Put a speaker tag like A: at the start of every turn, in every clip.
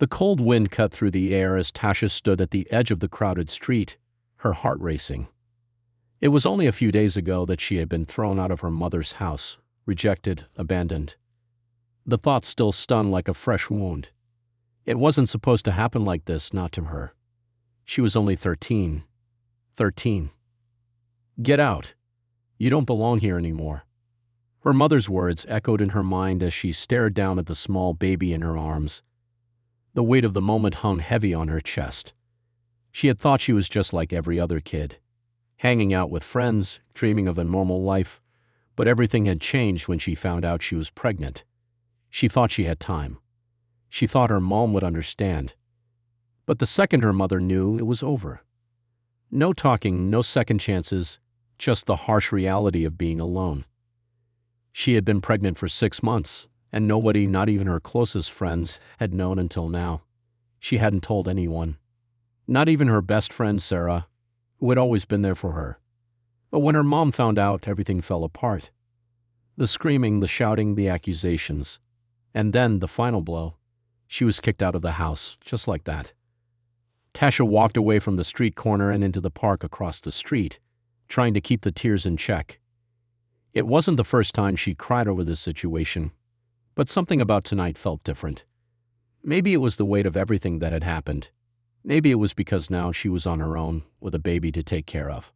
A: The cold wind cut through the air as Tasha stood at the edge of the crowded street, her heart racing. It was only a few days ago that she had been thrown out of her mother's house, rejected, abandoned. The thought still stung like a fresh wound. It wasn't supposed to happen like this, not to her. She was only 13. 13. Get out. You don't belong here anymore. Her mother's words echoed in her mind as she stared down at the small baby in her arms. The weight of the moment hung heavy on her chest. She had thought she was just like every other kid, hanging out with friends, dreaming of a normal life, but everything had changed when she found out she was pregnant. She thought she had time. She thought her mom would understand. But the second her mother knew, it was over. No talking, no second chances, just the harsh reality of being alone. She had been pregnant for 6 months, and nobody, not even her closest friends, had known until now. She hadn't told anyone. Not even her best friend, Sarah, who had always been there for her. But when her mom found out, everything fell apart. The screaming, the shouting, the accusations. And then, the final blow. She was kicked out of the house, just like that. Tasha walked away from the street corner and into the park across the street, trying to keep the tears in check. It wasn't the first time she cried over this situation, but something about tonight felt different. Maybe it was the weight of everything that had happened. Maybe it was because now she was on her own, with a baby to take care of.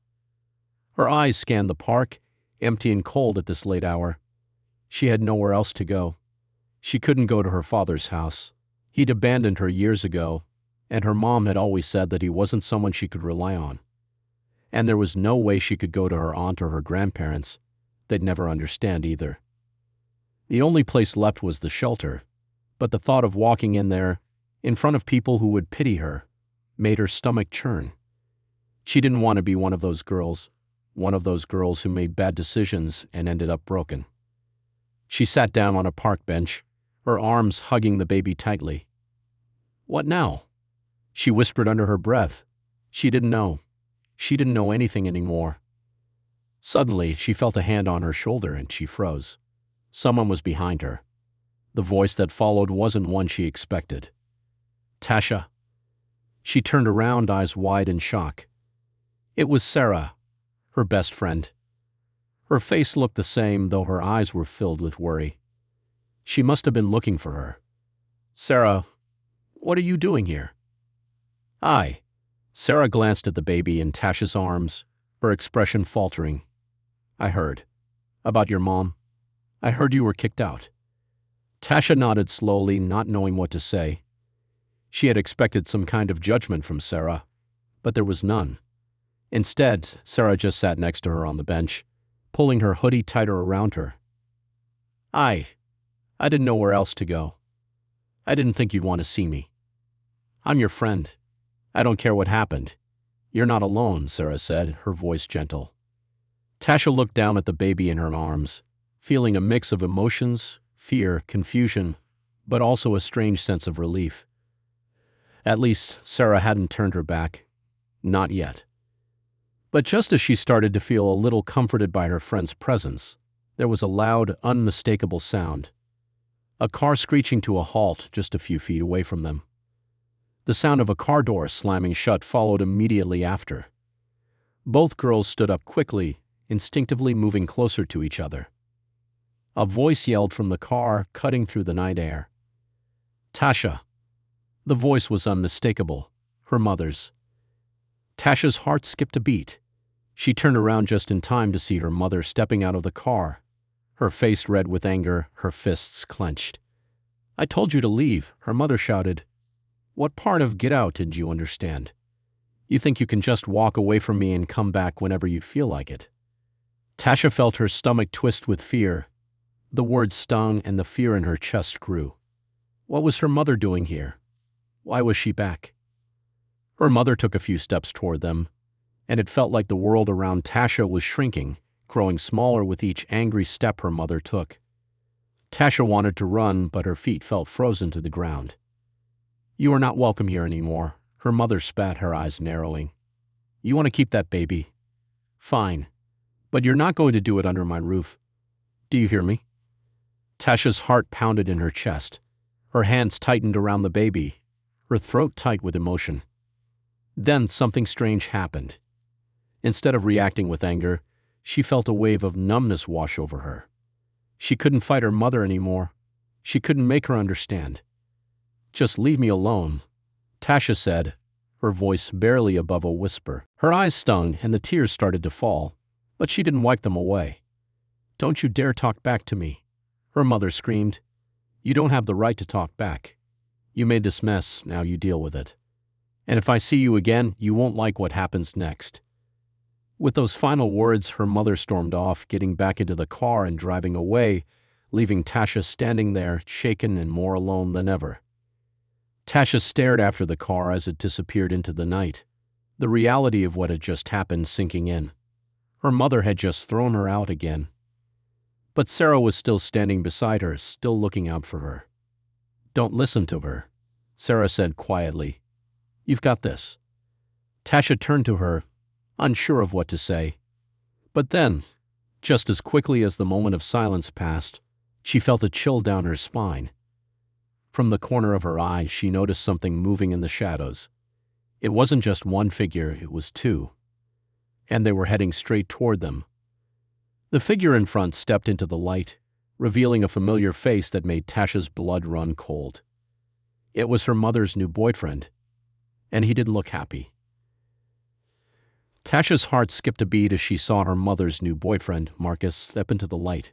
A: Her eyes scanned the park, empty and cold at this late hour. She had nowhere else to go. She couldn't go to her father's house. He'd abandoned her years ago, and her mom had always said that he wasn't someone she could rely on. And there was no way she could go to her aunt or her grandparents. They'd never understand either. The only place left was the shelter, but the thought of walking in there, in front of people who would pity her, made her stomach churn. She didn't want to be one of those girls who made bad decisions and ended up broken. She sat down on a park bench, her arms hugging the baby tightly. What now? She whispered under her breath. She didn't know. She didn't know anything anymore. Suddenly, she felt a hand on her shoulder and she froze. Someone was behind her. The voice that followed wasn't one she expected. Tasha. She turned around, eyes wide in shock. It was Sarah, her best friend. Her face looked the same, though her eyes were filled with worry. She must have been looking for her. Sarah, what are you doing here? Hi. Sarah glanced at the baby in Tasha's arms, her expression faltering. I heard. About your mom. I heard you were kicked out. Tasha nodded slowly, not knowing what to say. She had expected some kind of judgment from Sarah, but there was none. Instead, Sarah just sat next to her on the bench, pulling her hoodie tighter around her. I didn't know where else to go. I didn't think you'd want to see me. I'm your friend. I don't care what happened. You're not alone, Sarah said, her voice gentle. Tasha looked down at the baby in her arms, feeling a mix of emotions, fear, confusion, but also a strange sense of relief. At least, Sarah hadn't turned her back. Not yet. But just as she started to feel a little comforted by her friend's presence, there was a loud, unmistakable sound. A car screeching to a halt just a few feet away from them. The sound of a car door slamming shut followed immediately after. Both girls stood up quickly, instinctively moving closer to each other. A voice yelled from the car, cutting through the night air. Tasha. The voice was unmistakable, her mother's. Tasha's heart skipped a beat. She turned around just in time to see her mother stepping out of the car, her face red with anger, her fists clenched. I told you to leave, her mother shouted. What part of get out didn't you understand? You think you can just walk away from me and come back whenever you feel like it? Tasha felt her stomach twist with fear. The words stung and the fear in her chest grew. What was her mother doing here? Why was she back? Her mother took a few steps toward them, and it felt like the world around Tasha was shrinking, growing smaller with each angry step her mother took. Tasha wanted to run, but her feet felt frozen to the ground. You are not welcome here anymore, her mother spat, her eyes narrowing. You want to keep that baby? Fine. But you're not going to do it under my roof. Do you hear me? Tasha's heart pounded in her chest. Her hands tightened around the baby, her throat tight with emotion. Then something strange happened. Instead of reacting with anger, she felt a wave of numbness wash over her. She couldn't fight her mother anymore. She couldn't make her understand. "Just leave me alone," Tasha said, her voice barely above a whisper. Her eyes stung and the tears started to fall, but she didn't wipe them away. "Don't you dare talk back to me," her mother screamed. "You don't have the right to talk back. You made this mess, now you deal with it. And if I see you again, you won't like what happens next." With those final words, her mother stormed off, getting back into the car and driving away, leaving Tasha standing there, shaken and more alone than ever. Tasha stared after the car as it disappeared into the night, the reality of what had just happened sinking in. Her mother had just thrown her out again. But Sarah was still standing beside her, still looking out for her. "Don't listen to her," Sarah said quietly. "You've got this." Tasha turned to her, unsure of what to say. But then, just as quickly as the moment of silence passed, she felt a chill down her spine. From the corner of her eye, she noticed something moving in the shadows. It wasn't just one figure, it was two. And they were heading straight toward them. The figure in front stepped into the light, revealing a familiar face that made Tasha's blood run cold. It was her mother's new boyfriend, and he didn't look happy. Tasha's heart skipped a beat as she saw her mother's new boyfriend, Marcus, step into the light.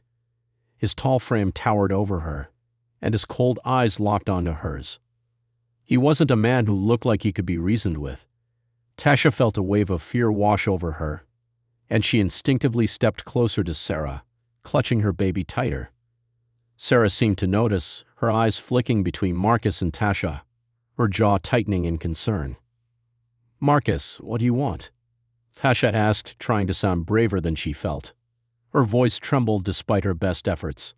A: His tall frame towered over her, and his cold eyes locked onto hers. He wasn't a man who looked like he could be reasoned with. Tasha felt a wave of fear wash over her, and she instinctively stepped closer to Sarah, clutching her baby tighter. Sarah seemed to notice, her eyes flicking between Marcus and Tasha, her jaw tightening in concern. "Marcus, what do you want?" Tasha asked, trying to sound braver than she felt. Her voice trembled despite her best efforts.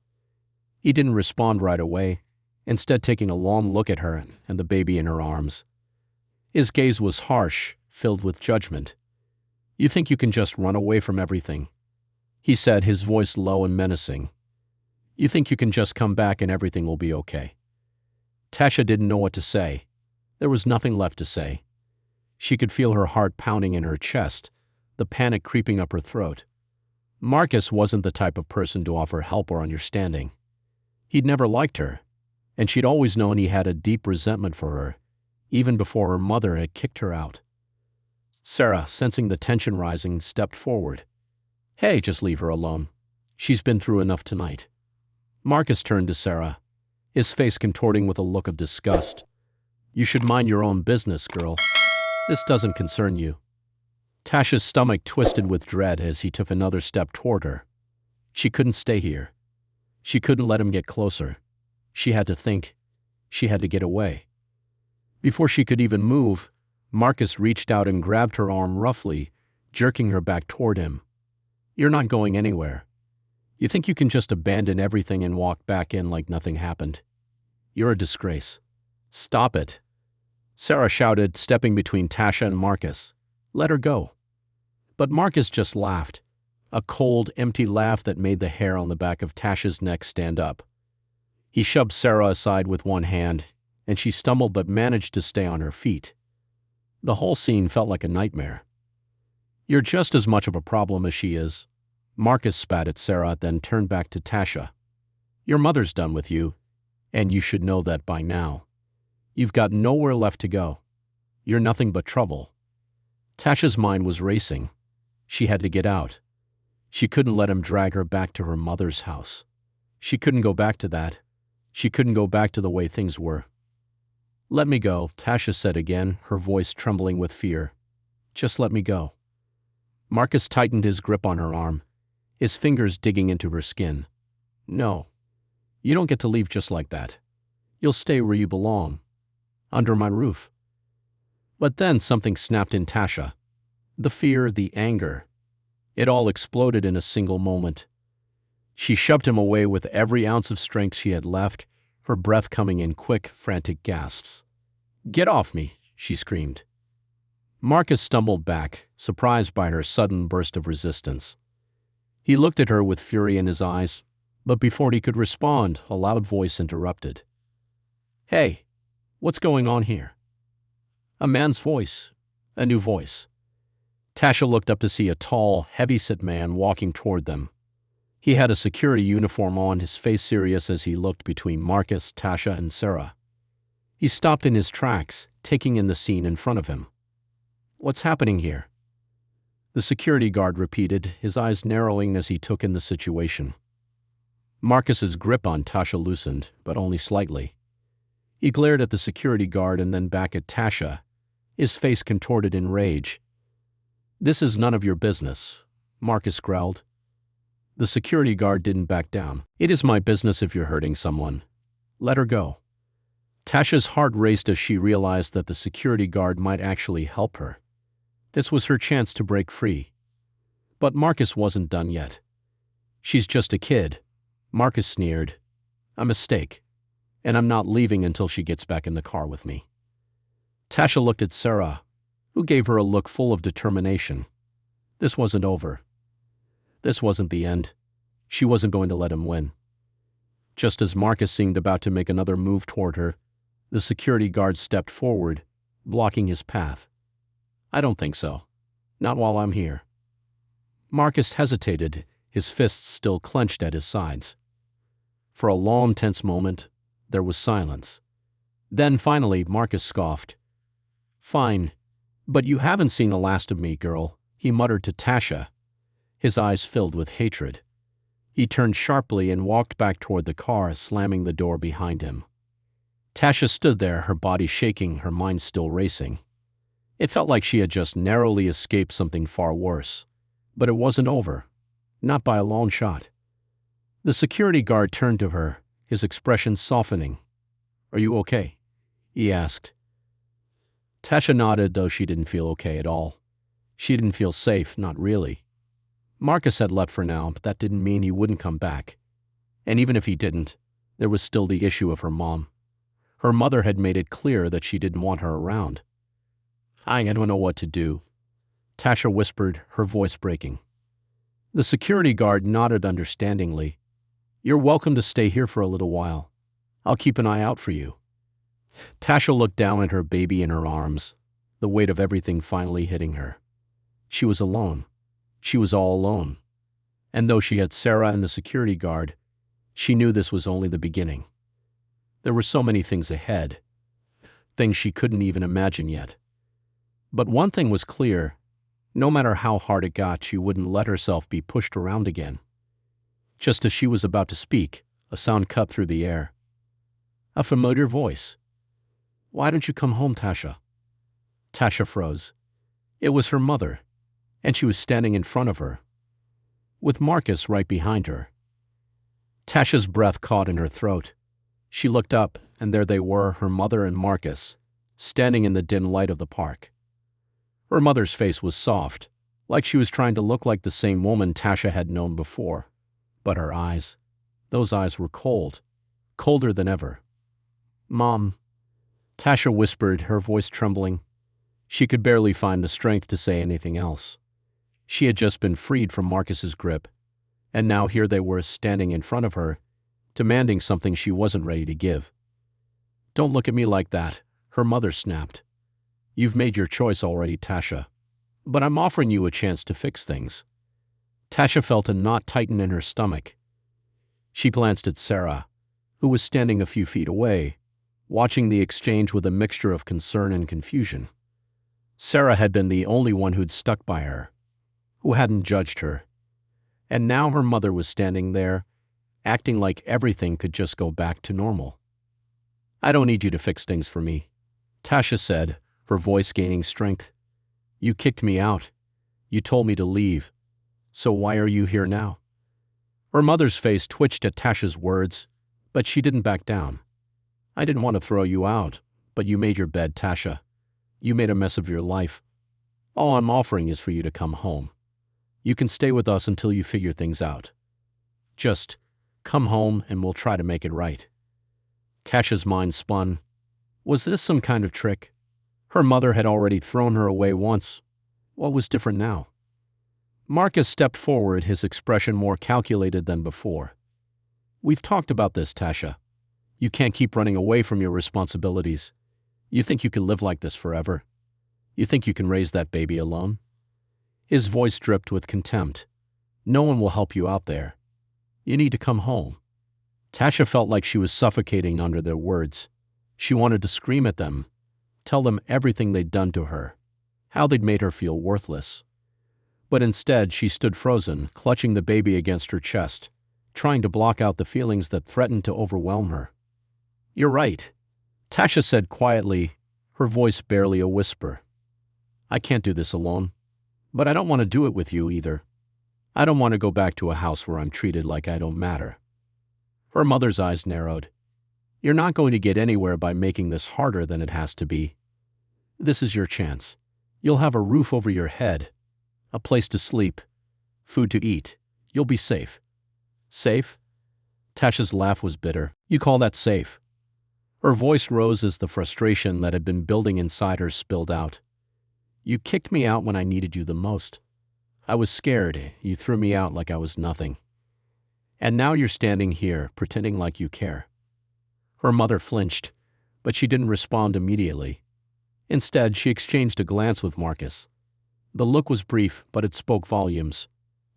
A: He didn't respond right away, instead taking a long look at her and the baby in her arms. His gaze was harsh, filled with judgment. "You think you can just run away from everything?" he said, his voice low and menacing. "You think you can just come back and everything will be okay?" Tasha didn't know what to say. There was nothing left to say. She could feel her heart pounding in her chest, the panic creeping up her throat. Marcus wasn't the type of person to offer help or understanding. He'd never liked her, and she'd always known he had a deep resentment for her, even before her mother had kicked her out. Sarah, sensing the tension rising, stepped forward. "Hey, just leave her alone. She's been through enough tonight." Marcus turned to Sarah, his face contorting with a look of disgust. "You should mind your own business, girl. This doesn't concern you." Tasha's stomach twisted with dread as he took another step toward her. She couldn't stay here. She couldn't let him get closer. She had to think. She had to get away. Before she could even move, Marcus reached out and grabbed her arm roughly, jerking her back toward him. "You're not going anywhere. You think you can just abandon everything and walk back in like nothing happened? You're a disgrace. Stop it," Sarah shouted, stepping between Tasha and Marcus. "Let her go." But Marcus just laughed, a cold, empty laugh that made the hair on the back of Tasha's neck stand up. He shoved Sarah aside with one hand, and she stumbled but managed to stay on her feet. The whole scene felt like a nightmare. "You're just as much of a problem as she is," Marcus spat at Sarah, then turned back to Tasha. "Your mother's done with you, and you should know that by now. You've got nowhere left to go. You're nothing but trouble." Tasha's mind was racing. She had to get out. She couldn't let him drag her back to her mother's house. She couldn't go back to that. She couldn't go back to the way things were. "Let me go," Tasha said again, her voice trembling with fear. "Just let me go." Marcus tightened his grip on her arm, his fingers digging into her skin. "No, you don't get to leave just like that. You'll stay where you belong, under my roof." But then something snapped in Tasha. The fear, the anger. It all exploded in a single moment. She shoved him away with every ounce of strength she had left, her breath coming in quick, frantic gasps. "Get off me," she screamed. Marcus stumbled back, surprised by her sudden burst of resistance. He looked at her with fury in his eyes, but before he could respond, a loud voice interrupted. "Hey, what's going on here?" A man's voice. A new voice. Tasha looked up to see a tall, heavy-set man walking toward them. He had a security uniform on, his face serious as he looked between Marcus, Tasha, and Sarah. He stopped in his tracks, taking in the scene in front of him. "What's happening here?" The security guard repeated, his eyes narrowing as he took in the situation. Marcus's grip on Tasha loosened, but only slightly. He glared at the security guard and then back at Tasha, his face contorted in rage. "This is none of your business," Marcus growled. The security guard didn't back down. "It is my business if you're hurting someone. Let her go." Tasha's heart raced as she realized that the security guard might actually help her. This was her chance to break free. But Marcus wasn't done yet. "She's just a kid," Marcus sneered. "A mistake. And I'm not leaving until she gets back in the car with me." Tasha looked at Sarah, who gave her a look full of determination. This wasn't over. This wasn't the end. She wasn't going to let him win. Just as Marcus seemed about to make another move toward her, the security guard stepped forward, blocking his path. "I don't think so. Not while I'm here." Marcus hesitated, his fists still clenched at his sides. For a long, tense moment, there was silence. Then finally, Marcus scoffed. "Fine, but you haven't seen the last of me, girl," he muttered to Tasha, his eyes filled with hatred. He turned sharply and walked back toward the car, slamming the door behind him. Tasha stood there, her body shaking, her mind still racing. It felt like she had just narrowly escaped something far worse. But it wasn't over. Not by a long shot. The security guard turned to her, his expression softening. "Are you okay?" he asked. Tasha nodded, though she didn't feel okay at all. She didn't feel safe, not really. Marcus had left for now, but that didn't mean he wouldn't come back. And even if he didn't, there was still the issue of her mom. Her mother had made it clear that she didn't want her around. "I don't know what to do," Tasha whispered, her voice breaking. The security guard nodded understandingly. "You're welcome to stay here for a little while. I'll keep an eye out for you." Tasha looked down at her baby in her arms, the weight of everything finally hitting her. She was alone. She was all alone. And though she had Sarah and the security guard, she knew this was only the beginning. There were so many things ahead, things she couldn't even imagine yet. But one thing was clear. No matter how hard it got, she wouldn't let herself be pushed around again. Just as she was about to speak, a sound cut through the air. A familiar voice. "Why don't you come home, Tasha?" Tasha froze. It was her mother, and she was standing in front of her, with Marcus right behind her. Tasha's breath caught in her throat. She looked up, and there they were, her mother and Marcus, standing in the dim light of the park. Her mother's face was soft, like she was trying to look like the same woman Tasha had known before. But her eyes, those eyes were cold, colder than ever. "Mom," Tasha whispered, her voice trembling. She could barely find the strength to say anything else. She had just been freed from Marcus's grip, and now here they were standing in front of her, demanding something she wasn't ready to give. "Don't look at me like that," her mother snapped. "You've made your choice already, Tasha. But I'm offering you a chance to fix things." Tasha felt a knot tighten in her stomach. She glanced at Sarah, who was standing a few feet away, watching the exchange with a mixture of concern and confusion. Sarah had been the only one who'd stuck by her, who hadn't judged her. And now her mother was standing there, acting like everything could just go back to normal. "I don't need you to fix things for me," Tasha said, her voice gaining strength. "You kicked me out. You told me to leave. So why are you here now?" Her mother's face twitched at Tasha's words, but she didn't back down. "I didn't want to throw you out, but you made your bed, Tasha. You made a mess of your life. All I'm offering is for you to come home. You can stay with us until you figure things out. Just come home and we'll try to make it right." Tasha's mind spun. Was this some kind of trick? Her mother had already thrown her away once. What was different now? Marcus stepped forward, his expression more calculated than before. "We've talked about this, Tasha. You can't keep running away from your responsibilities. You think you can live like this forever?" You think you can raise that baby alone? His voice dripped with contempt. No one will help you out there. You need to come home. Tasha felt like she was suffocating under their words. She wanted to scream at them, tell them everything they'd done to her, how they'd made her feel worthless. But instead, she stood frozen, clutching the baby against her chest, trying to block out the feelings that threatened to overwhelm her. "You're right," Tasha said quietly, her voice barely a whisper. "I can't do this alone. But I don't want to do it with you either. I don't want to go back to a house where I'm treated like I don't matter." Her mother's eyes narrowed. "You're not going to get anywhere by making this harder than it has to be. This is your chance. You'll have a roof over your head, a place to sleep, food to eat. You'll be safe." "Safe?" Tasha's laugh was bitter. "You call that safe?" Her voice rose as the frustration that had been building inside her spilled out. "You kicked me out when I needed you the most. I was scared. You threw me out like I was nothing. And now you're standing here, pretending like you care." Her mother flinched, but she didn't respond immediately. Instead, she exchanged a glance with Marcus. The look was brief, but it spoke volumes.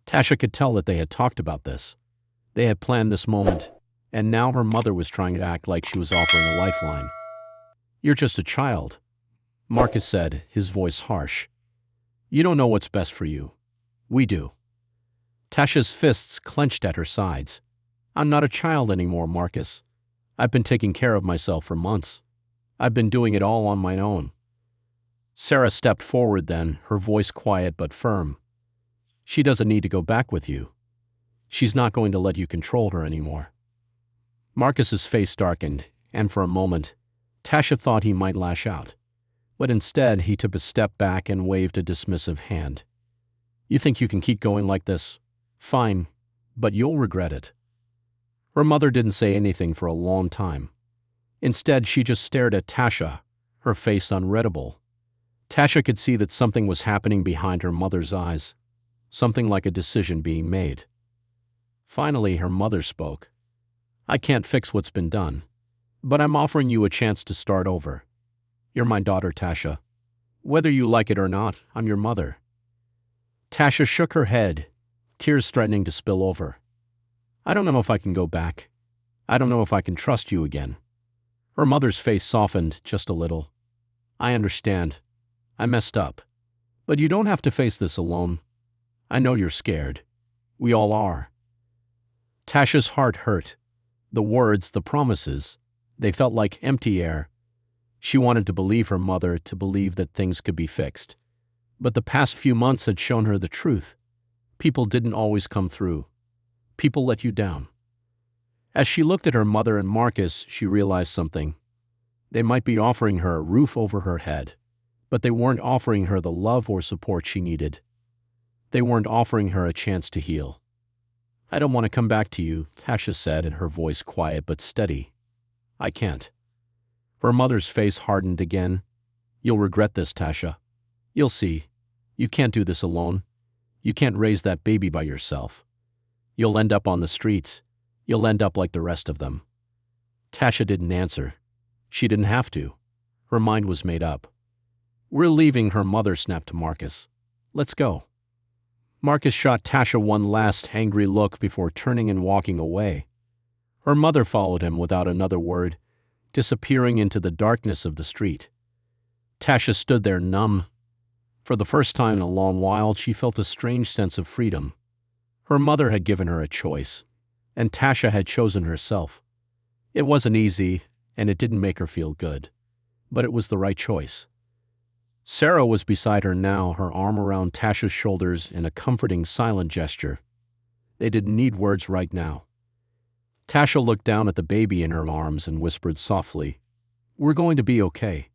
A: Tasha could tell that they had talked about this. They had planned this moment, and now her mother was trying to act like she was offering a lifeline. "You're just a child," Marcus said, his voice harsh. "You don't know what's best for you. We do." Tasha's fists clenched at her sides. "I'm not a child anymore, Marcus. I've been taking care of myself for months. I've been doing it all on my own." Sarah stepped forward then, her voice quiet but firm. "She doesn't need to go back with you. She's not going to let you control her anymore." Marcus's face darkened, and for a moment, Tasha thought he might lash out. But instead, he took a step back and waved a dismissive hand. "You think you can keep going like this? Fine, but you'll regret it." Her mother didn't say anything for a long time. Instead, she just stared at Tasha, her face unreadable. Tasha could see that something was happening behind her mother's eyes, something like a decision being made. Finally, her mother spoke. "I can't fix what's been done, but I'm offering you a chance to start over. You're my daughter, Tasha. Whether you like it or not, I'm your mother." Tasha shook her head, tears threatening to spill over. "I don't know if I can go back. I don't know if I can trust you again." Her mother's face softened just a little. "I understand. I messed up. But you don't have to face this alone. I know you're scared. We all are." Tasha's heart hurt. The words, the promises, they felt like empty air. She wanted to believe her mother, to believe that things could be fixed. But the past few months had shown her the truth. People didn't always come through. People let you down. As she looked at her mother and Marcus, she realized something. They might be offering her a roof over her head, but they weren't offering her the love or support she needed. They weren't offering her a chance to heal. "I don't want to come back to you," Tasha said, in her voice quiet but steady. "I can't." Her mother's face hardened again. "You'll regret this, Tasha. You'll see. You can't do this alone. You can't raise that baby by yourself. You'll end up on the streets. You'll end up like the rest of them." Tasha didn't answer. She didn't have to. Her mind was made up. "We're leaving," her mother snapped to Marcus. "Let's go." Marcus shot Tasha one last angry look before turning and walking away. Her mother followed him without another word, disappearing into the darkness of the street. Tasha stood there numb. For the first time in a long while, she felt a strange sense of freedom. Her mother had given her a choice, and Tasha had chosen herself. It wasn't easy, and it didn't make her feel good, but it was the right choice. Sarah was beside her now, her arm around Tasha's shoulders in a comforting, silent gesture. They didn't need words right now. Tasha looked down at the baby in her arms and whispered softly, "We're going to be okay.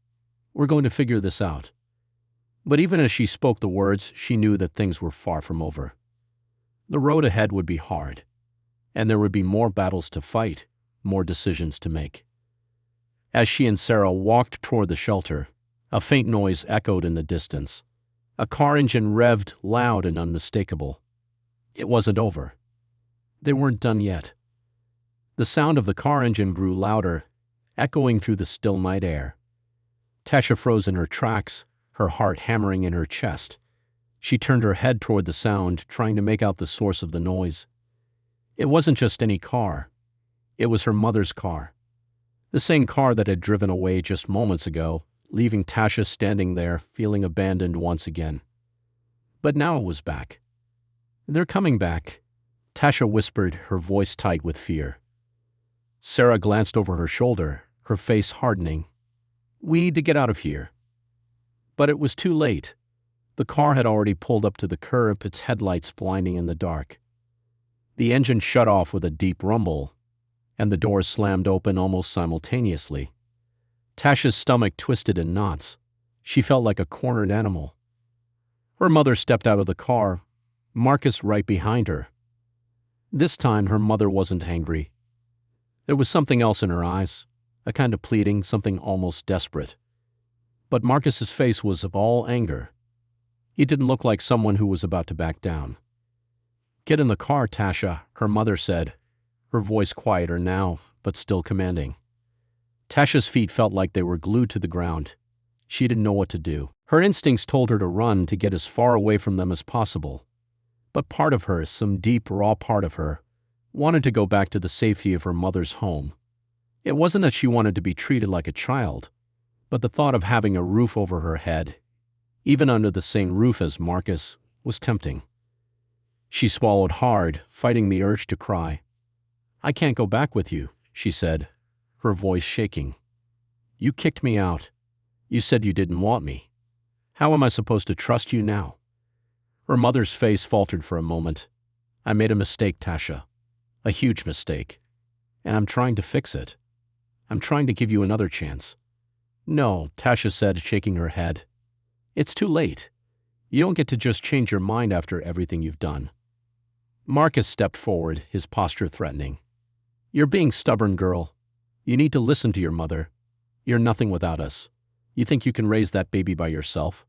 A: We're going to figure this out." But even as she spoke the words, she knew that things were far from over. The road ahead would be hard, and there would be more battles to fight, more decisions to make. As she and Sarah walked toward the shelter, a faint noise echoed in the distance. A car engine revved loud and unmistakable. It wasn't over. They weren't done yet. The sound of the car engine grew louder, echoing through the still night air. Tasha froze in her tracks, her heart hammering in her chest. She turned her head toward the sound, trying to make out the source of the noise. It wasn't just any car. It was her mother's car. The same car that had driven away just moments ago, leaving Tasha standing there, feeling abandoned once again. But now it was back. "They're coming back," Tasha whispered, her voice tight with fear. Sarah glanced over her shoulder, her face hardening. "We need to get out of here." But it was too late. The car had already pulled up to the curb, its headlights blinding in the dark. The engine shut off with a deep rumble, and the doors slammed open almost simultaneously. Tasha's stomach twisted in knots. She felt like a cornered animal. Her mother stepped out of the car, Marcus right behind her. This time her mother wasn't angry. There was something else in her eyes, a kind of pleading, something almost desperate. But Marcus's face was of all anger. He didn't look like someone who was about to back down. "Get in the car, Tasha," her mother said, her voice quieter now, but still commanding. Tasha's feet felt like they were glued to the ground. She didn't know what to do. Her instincts told her to run, to get as far away from them as possible. But part of her, some deep, raw part of her, wanted to go back to the safety of her mother's home. It wasn't that she wanted to be treated like a child, but the thought of having a roof over her head, even under the same roof as Marcus, was tempting. She swallowed hard, fighting the urge to cry. "I can't go back with you," she said, her voice shaking. "You kicked me out. You said you didn't want me. How am I supposed to trust you now?" Her mother's face faltered for a moment. "I made a mistake, Tasha. A huge mistake. And I'm trying to fix it. I'm trying to give you another chance." "No," Tasha said, shaking her head. "It's too late. You don't get to just change your mind after everything you've done." Marcus stepped forward, his posture threatening. "You're being stubborn, girl. You need to listen to your mother. You're nothing without us. You think you can raise that baby by yourself?"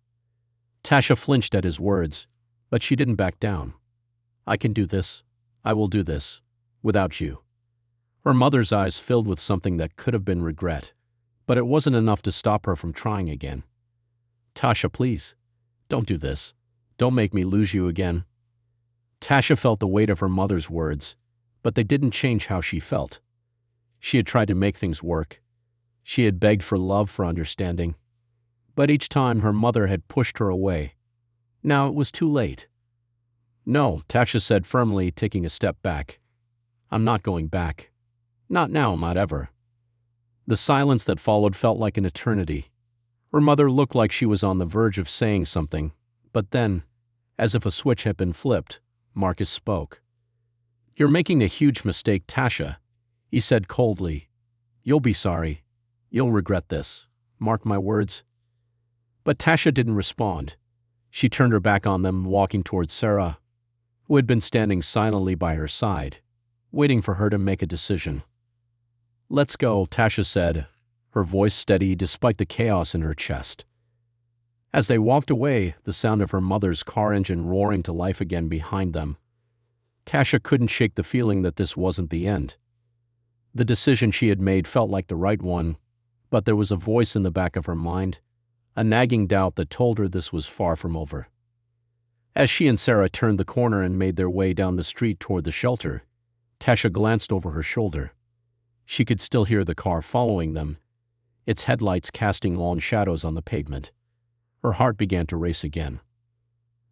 A: Tasha flinched at his words, but she didn't back down. "I can do this. I will do this. Without you." Her mother's eyes filled with something that could have been regret, but it wasn't enough to stop her from trying again. "Tasha, please. Don't do this. Don't make me lose you again." Tasha felt the weight of her mother's words, but they didn't change how she felt. She had tried to make things work. She had begged for love, for understanding. But each time her mother had pushed her away. Now it was too late. "No," Tasha said firmly, taking a step back. "I'm not going back. Not now, not ever." The silence that followed felt like an eternity. Her mother looked like she was on the verge of saying something, but then, as if a switch had been flipped, Marcus spoke. "You're making a huge mistake, Tasha," he said coldly. "You'll be sorry. You'll regret this. Mark my words." But Tasha didn't respond. She turned her back on them, walking towards Sarah, who had been standing silently by her side, waiting for her to make a decision. "Let's go," Tasha said, her voice steady despite the chaos in her chest. As they walked away, the sound of her mother's car engine roaring to life again behind them, Tasha couldn't shake the feeling that this wasn't the end. The decision she had made felt like the right one, but there was a voice in the back of her mind, a nagging doubt that told her this was far from over. As she and Sarah turned the corner and made their way down the street toward the shelter, Tasha glanced over her shoulder. She could still hear the car following them, its headlights casting long shadows on the pavement. Her heart began to race again.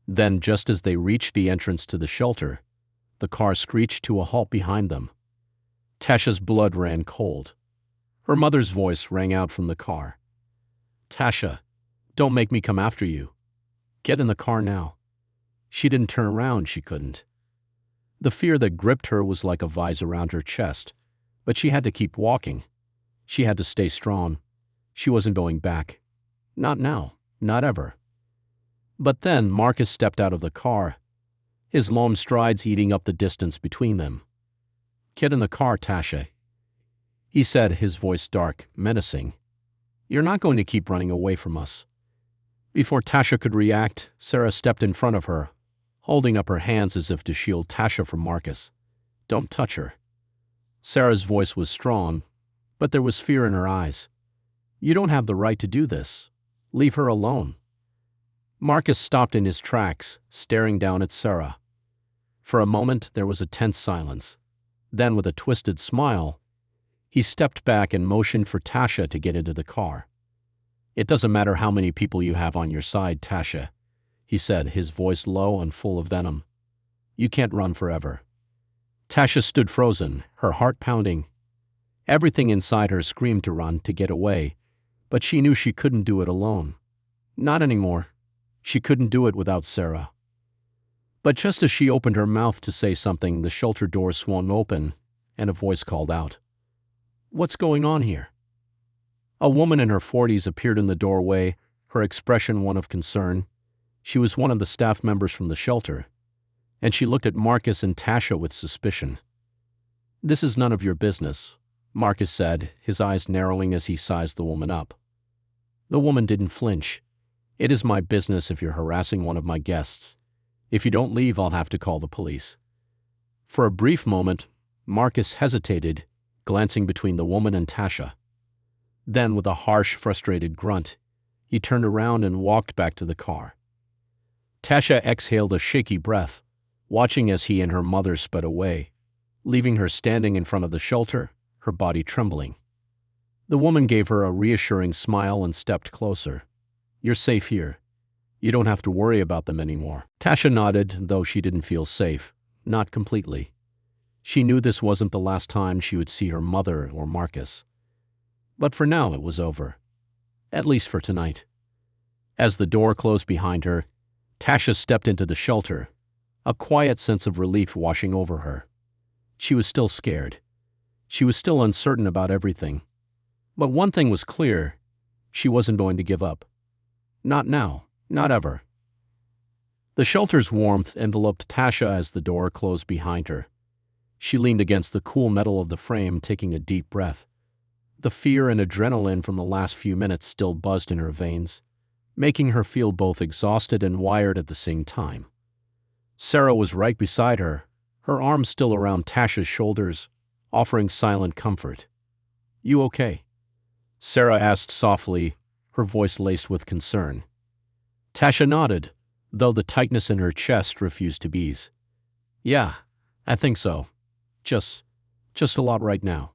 A: Then, just as they reached the entrance to the shelter, the car screeched to a halt behind them. Tasha's blood ran cold. Her mother's voice rang out from the car. "Tasha, don't make me come after you. Get in the car now." She didn't turn around, she couldn't. The fear that gripped her was like a vise around her chest, but she had to keep walking. She had to stay strong. She wasn't going back. Not now. Not ever. But then Marcus stepped out of the car, his long strides eating up the distance between them. "Get in the car, Tasha," he said, his voice dark, menacing. "You're not going to keep running away from us." Before Tasha could react, Sarah stepped in front of her, holding up her hands as if to shield Tasha from Marcus. "Don't touch her." Sarah's voice was strong, but there was fear in her eyes. "You don't have the right to do this. Leave her alone." Marcus stopped in his tracks, staring down at Sarah. For a moment, there was a tense silence. Then, with a twisted smile, he stepped back and motioned for Tasha to get into the car. "It doesn't matter how many people you have on your side, Tasha," he said, his voice low and full of venom. "You can't run forever." Tasha stood frozen, her heart pounding. Everything inside her screamed to run, to get away, but she knew she couldn't do it alone. Not anymore. She couldn't do it without Sarah. But just as she opened her mouth to say something, the shelter door swung open, and a voice called out, "What's going on here?" A woman in her 40s appeared in the doorway, her expression one of concern. She was one of the staff members from the shelter, and she looked at Marcus and Tasha with suspicion. "This is none of your business," Marcus said, his eyes narrowing as he sized the woman up. The woman didn't flinch. "It is my business if you're harassing one of my guests. If you don't leave, I'll have to call the police." For a brief moment, Marcus hesitated, glancing between the woman and Tasha. Then, with a harsh, frustrated grunt, he turned around and walked back to the car. Tasha exhaled a shaky breath, watching as he and her mother sped away, leaving her standing in front of the shelter, her body trembling. The woman gave her a reassuring smile and stepped closer. "You're safe here. You don't have to worry about them anymore." Tasha nodded, though she didn't feel safe. Not completely. She knew this wasn't the last time she would see her mother or Marcus. But for now it was over. At least for tonight. As the door closed behind her, Tasha stepped into the shelter, a quiet sense of relief washing over her. She was still scared. She was still uncertain about everything. But one thing was clear: she wasn't going to give up. Not now. Not ever. The shelter's warmth enveloped Tasha as the door closed behind her. She leaned against the cool metal of the frame, taking a deep breath. The fear and adrenaline from the last few minutes still buzzed in her veins, making her feel both exhausted and wired at the same time. Sarah was right beside her, her arms still around Tasha's shoulders, offering silent comfort. "You okay?" Sarah asked softly, her voice laced with concern. Tasha nodded, though the tightness in her chest refused to ease. "Yeah, I think so. Just a lot right now."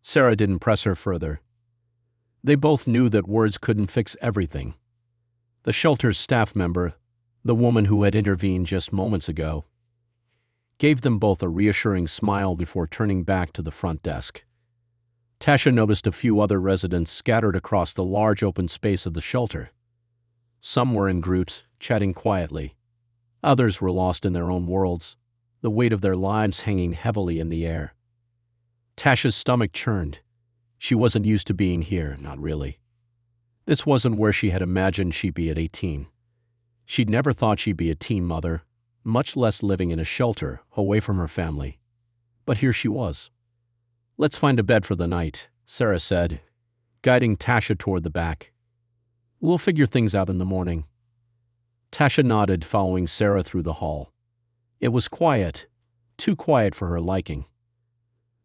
A: Sarah didn't press her further. They both knew that words couldn't fix everything. The shelter's staff member, the woman who had intervened just moments ago, gave them both a reassuring smile before turning back to the front desk. Tasha noticed a few other residents scattered across the large open space of the shelter. Some were in groups, chatting quietly. Others were lost in their own worlds, the weight of their lives hanging heavily in the air. Tasha's stomach churned. She wasn't used to being here, not really. This wasn't where she had imagined she'd be at 18. She'd never thought she'd be a teen mother, much less living in a shelter, away from her family. But here she was. "Let's find a bed for the night," Sarah said, guiding Tasha toward the back. "We'll figure things out in the morning." Tasha nodded, following Sarah through the hall. It was quiet, too quiet for her liking.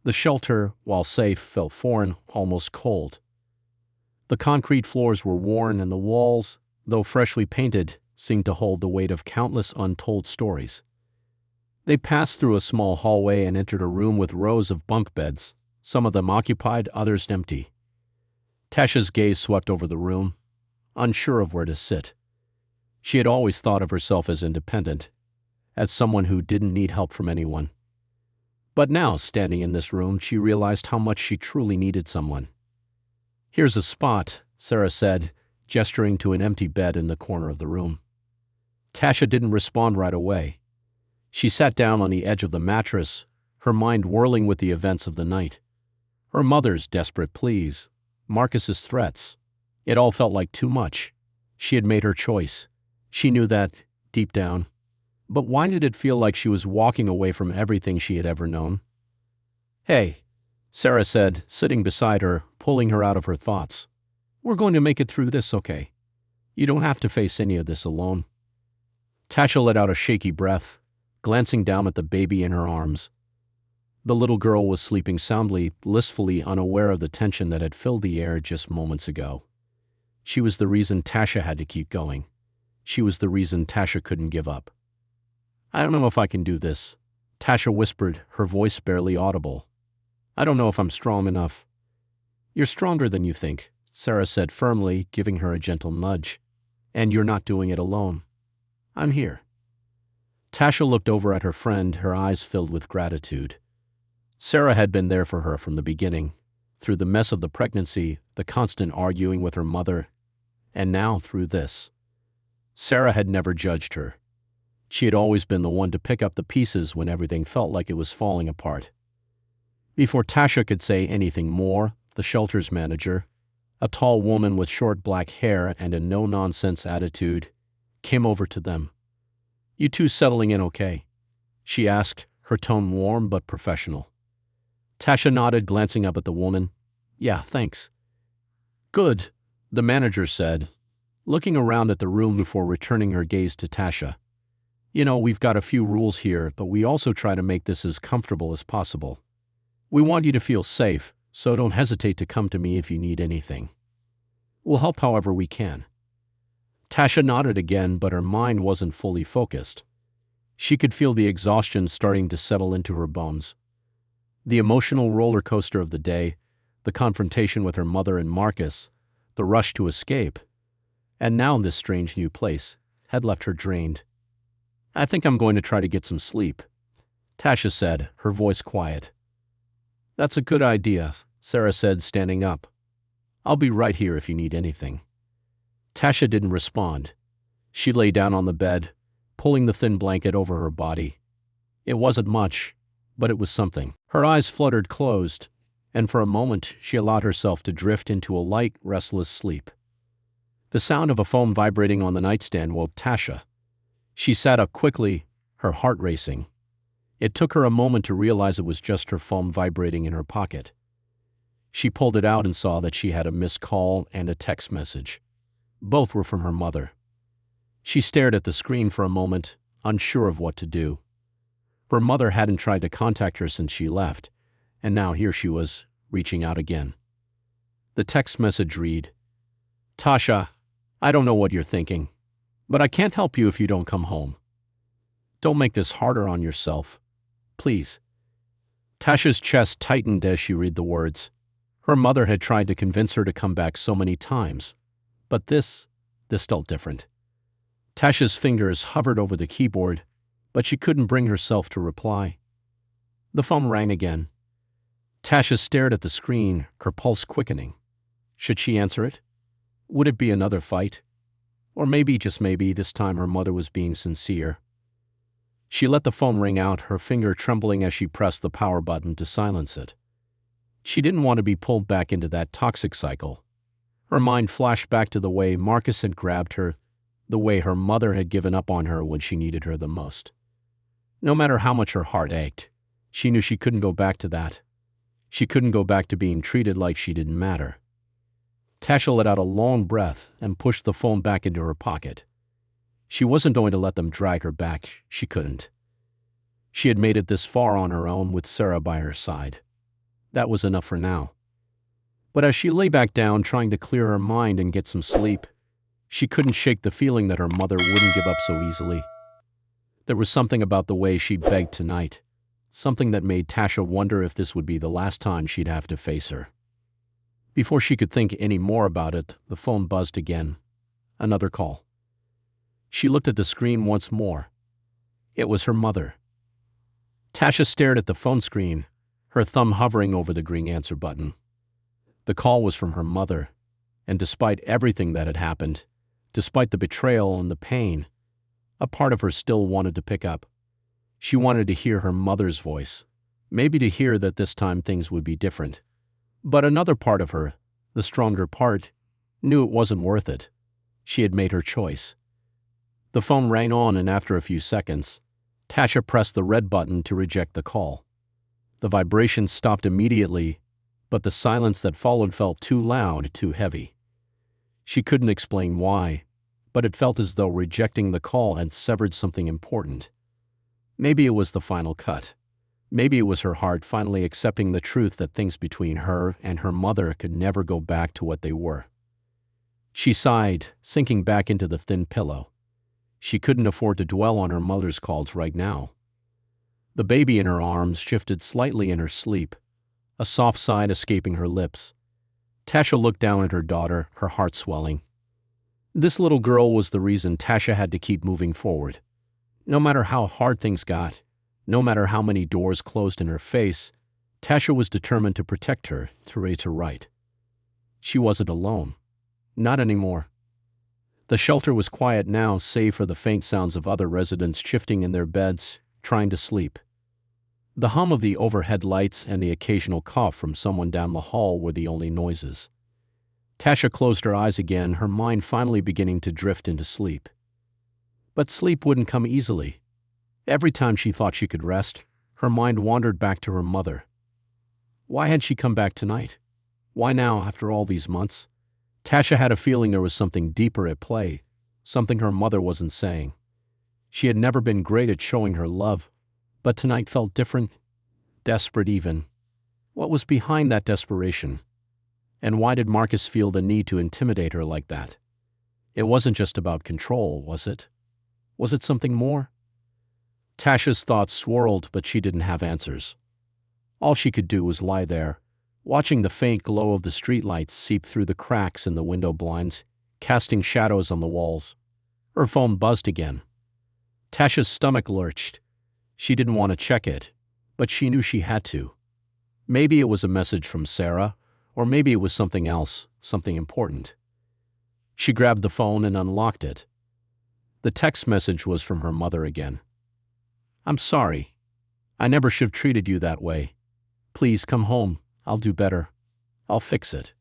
A: The shelter, while safe, felt foreign, almost cold. The concrete floors were worn, and the walls, though freshly painted, seemed to hold the weight of countless untold stories. They passed through a small hallway and entered a room with rows of bunk beds, some of them occupied, others empty. Tasha's gaze swept over the room, unsure of where to sit. She had always thought of herself as independent, as someone who didn't need help from anyone. But now, standing in this room, she realized how much she truly needed someone. "Here's a spot," Sarah said, gesturing to an empty bed in the corner of the room. Tasha didn't respond right away. She sat down on the edge of the mattress, her mind whirling with the events of the night. Her mother's desperate pleas, Marcus's threats. It all felt like too much. She had made her choice. She knew that, deep down. But why did it feel like she was walking away from everything she had ever known? "Hey," Sarah said, sitting beside her, pulling her out of her thoughts. "We're going to make it through this, okay? You don't have to face any of this alone." Tasha let out a shaky breath, glancing down at the baby in her arms. The little girl was sleeping soundly, blissfully unaware of the tension that had filled the air just moments ago. She was the reason Tasha had to keep going. She was the reason Tasha couldn't give up. "I don't know if I can do this," Tasha whispered, her voice barely audible. "I don't know if I'm strong enough." "You're stronger than you think," Sarah said firmly, giving her a gentle nudge. "And you're not doing it alone. I'm here." Tasha looked over at her friend, her eyes filled with gratitude. Sarah had been there for her from the beginning, through the mess of the pregnancy, the constant arguing with her mother, and now through this. Sarah had never judged her. She had always been the one to pick up the pieces when everything felt like it was falling apart. Before Tasha could say anything more, the shelter's manager, a tall woman with short black hair and a no-nonsense attitude, came over to them. "You two settling in okay?" she asked, her tone warm but professional. Tasha nodded, glancing up at the woman. "Yeah, thanks." "Good," the manager said, looking around at the room before returning her gaze to Tasha. "You know, we've got a few rules here, but we also try to make this as comfortable as possible. We want you to feel safe, so don't hesitate to come to me if you need anything. We'll help however we can." Tasha nodded again, but her mind wasn't fully focused. She could feel the exhaustion starting to settle into her bones. The emotional roller coaster of the day, the confrontation with her mother and Marcus, the rush to escape, and now this strange new place, had left her drained. "I think I'm going to try to get some sleep," Tasha said, her voice quiet. "That's a good idea," Sarah said, standing up. "I'll be right here if you need anything." Tasha didn't respond. She lay down on the bed, pulling the thin blanket over her body. It wasn't much, but it was something. Her eyes fluttered closed, and for a moment she allowed herself to drift into a light, restless sleep. The sound of a phone vibrating on the nightstand woke Tasha. She sat up quickly, her heart racing. It took her a moment to realize it was just her phone vibrating in her pocket. She pulled it out and saw that she had a missed call and a text message. Both were from her mother. She stared at the screen for a moment, unsure of what to do. Her mother hadn't tried to contact her since she left, and now here she was, reaching out again. The text message read, "Tasha, I don't know what you're thinking, but I can't help you if you don't come home. Don't make this harder on yourself. Please." Tasha's chest tightened as she read the words. Her mother had tried to convince her to come back so many times, but this felt different. Tasha's fingers hovered over the keyboard, but she couldn't bring herself to reply. The phone rang again. Tasha stared at the screen, her pulse quickening. Should she answer it? Would it be another fight? Or maybe, just maybe, this time her mother was being sincere. She let the phone ring out, her finger trembling as she pressed the power button to silence it. She didn't want to be pulled back into that toxic cycle. Her mind flashed back to the way Marcus had grabbed her, the way her mother had given up on her when she needed her the most. No matter how much her heart ached, she knew she couldn't go back to that. She couldn't go back to being treated like she didn't matter. Tasha let out a long breath and pushed the phone back into her pocket. She wasn't going to let them drag her back. She couldn't. She had made it this far on her own with Sarah by her side. That was enough for now. But as she lay back down, trying to clear her mind and get some sleep, she couldn't shake the feeling that her mother wouldn't give up so easily. There was something about the way she begged tonight, something that made Tasha wonder if this would be the last time she'd have to face her. Before she could think any more about it, the phone buzzed again. Another call. She looked at the screen once more. It was her mother. Tasha stared at the phone screen, her thumb hovering over the green answer button. The call was from her mother, and despite everything that had happened, despite the betrayal and the pain, a part of her still wanted to pick up. She wanted to hear her mother's voice, maybe to hear that this time things would be different. But another part of her, the stronger part, knew it wasn't worth it. She had made her choice. The phone rang on, and after a few seconds, Tasha pressed the red button to reject the call. The vibration stopped immediately, but the silence that followed felt too loud, too heavy. She couldn't explain why, but it felt as though rejecting the call had severed something important. Maybe it was the final cut. Maybe it was her heart finally accepting the truth that things between her and her mother could never go back to what they were. She sighed, sinking back into the thin pillow. She couldn't afford to dwell on her mother's calls right now. The baby in her arms shifted slightly in her sleep, a soft sigh escaping her lips. Tasha looked down at her daughter, her heart swelling. This little girl was the reason Tasha had to keep moving forward. No matter how hard things got, no matter how many doors closed in her face, Tasha was determined to protect her, to raise her right. She wasn't alone. Not anymore. The shelter was quiet now, save for the faint sounds of other residents shifting in their beds, trying to sleep. The hum of the overhead lights and the occasional cough from someone down the hall were the only noises. Tasha closed her eyes again, her mind finally beginning to drift into sleep. But sleep wouldn't come easily. Every time she thought she could rest, her mind wandered back to her mother. Why had she come back tonight? Why now, after all these months? Tasha had a feeling there was something deeper at play, something her mother wasn't saying. She had never been great at showing her love, but tonight felt different, desperate even. What was behind that desperation? And why did Marcus feel the need to intimidate her like that? It wasn't just about control, was it? Was it something more? Tasha's thoughts swirled, but she didn't have answers. All she could do was lie there, watching the faint glow of the streetlights seep through the cracks in the window blinds, casting shadows on the walls. Her phone buzzed again. Tasha's stomach lurched. She didn't want to check it, but she knew she had to. Maybe it was a message from Sarah, or maybe it was something else, something important. She grabbed the phone and unlocked it. The text message was from her mother again. "I'm sorry. I never should have treated you that way. Please come home. I'll do better. I'll fix it."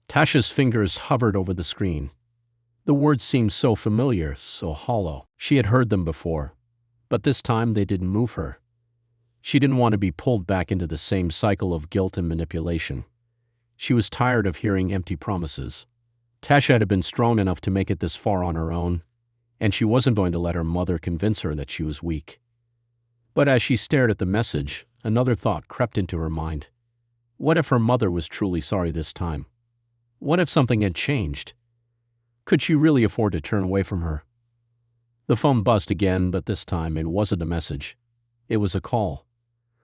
A: Tasha's fingers hovered over the screen. The words seemed so familiar, so hollow. She had heard them before, but this time they didn't move her. She didn't want to be pulled back into the same cycle of guilt and manipulation. She was tired of hearing empty promises. Tasha had been strong enough to make it this far on her own, and she wasn't going to let her mother convince her that she was weak. But as she stared at the message, another thought crept into her mind. What if her mother was truly sorry this time? What if something had changed? Could she really afford to turn away from her? The phone buzzed again, but this time it wasn't a message. It was a call.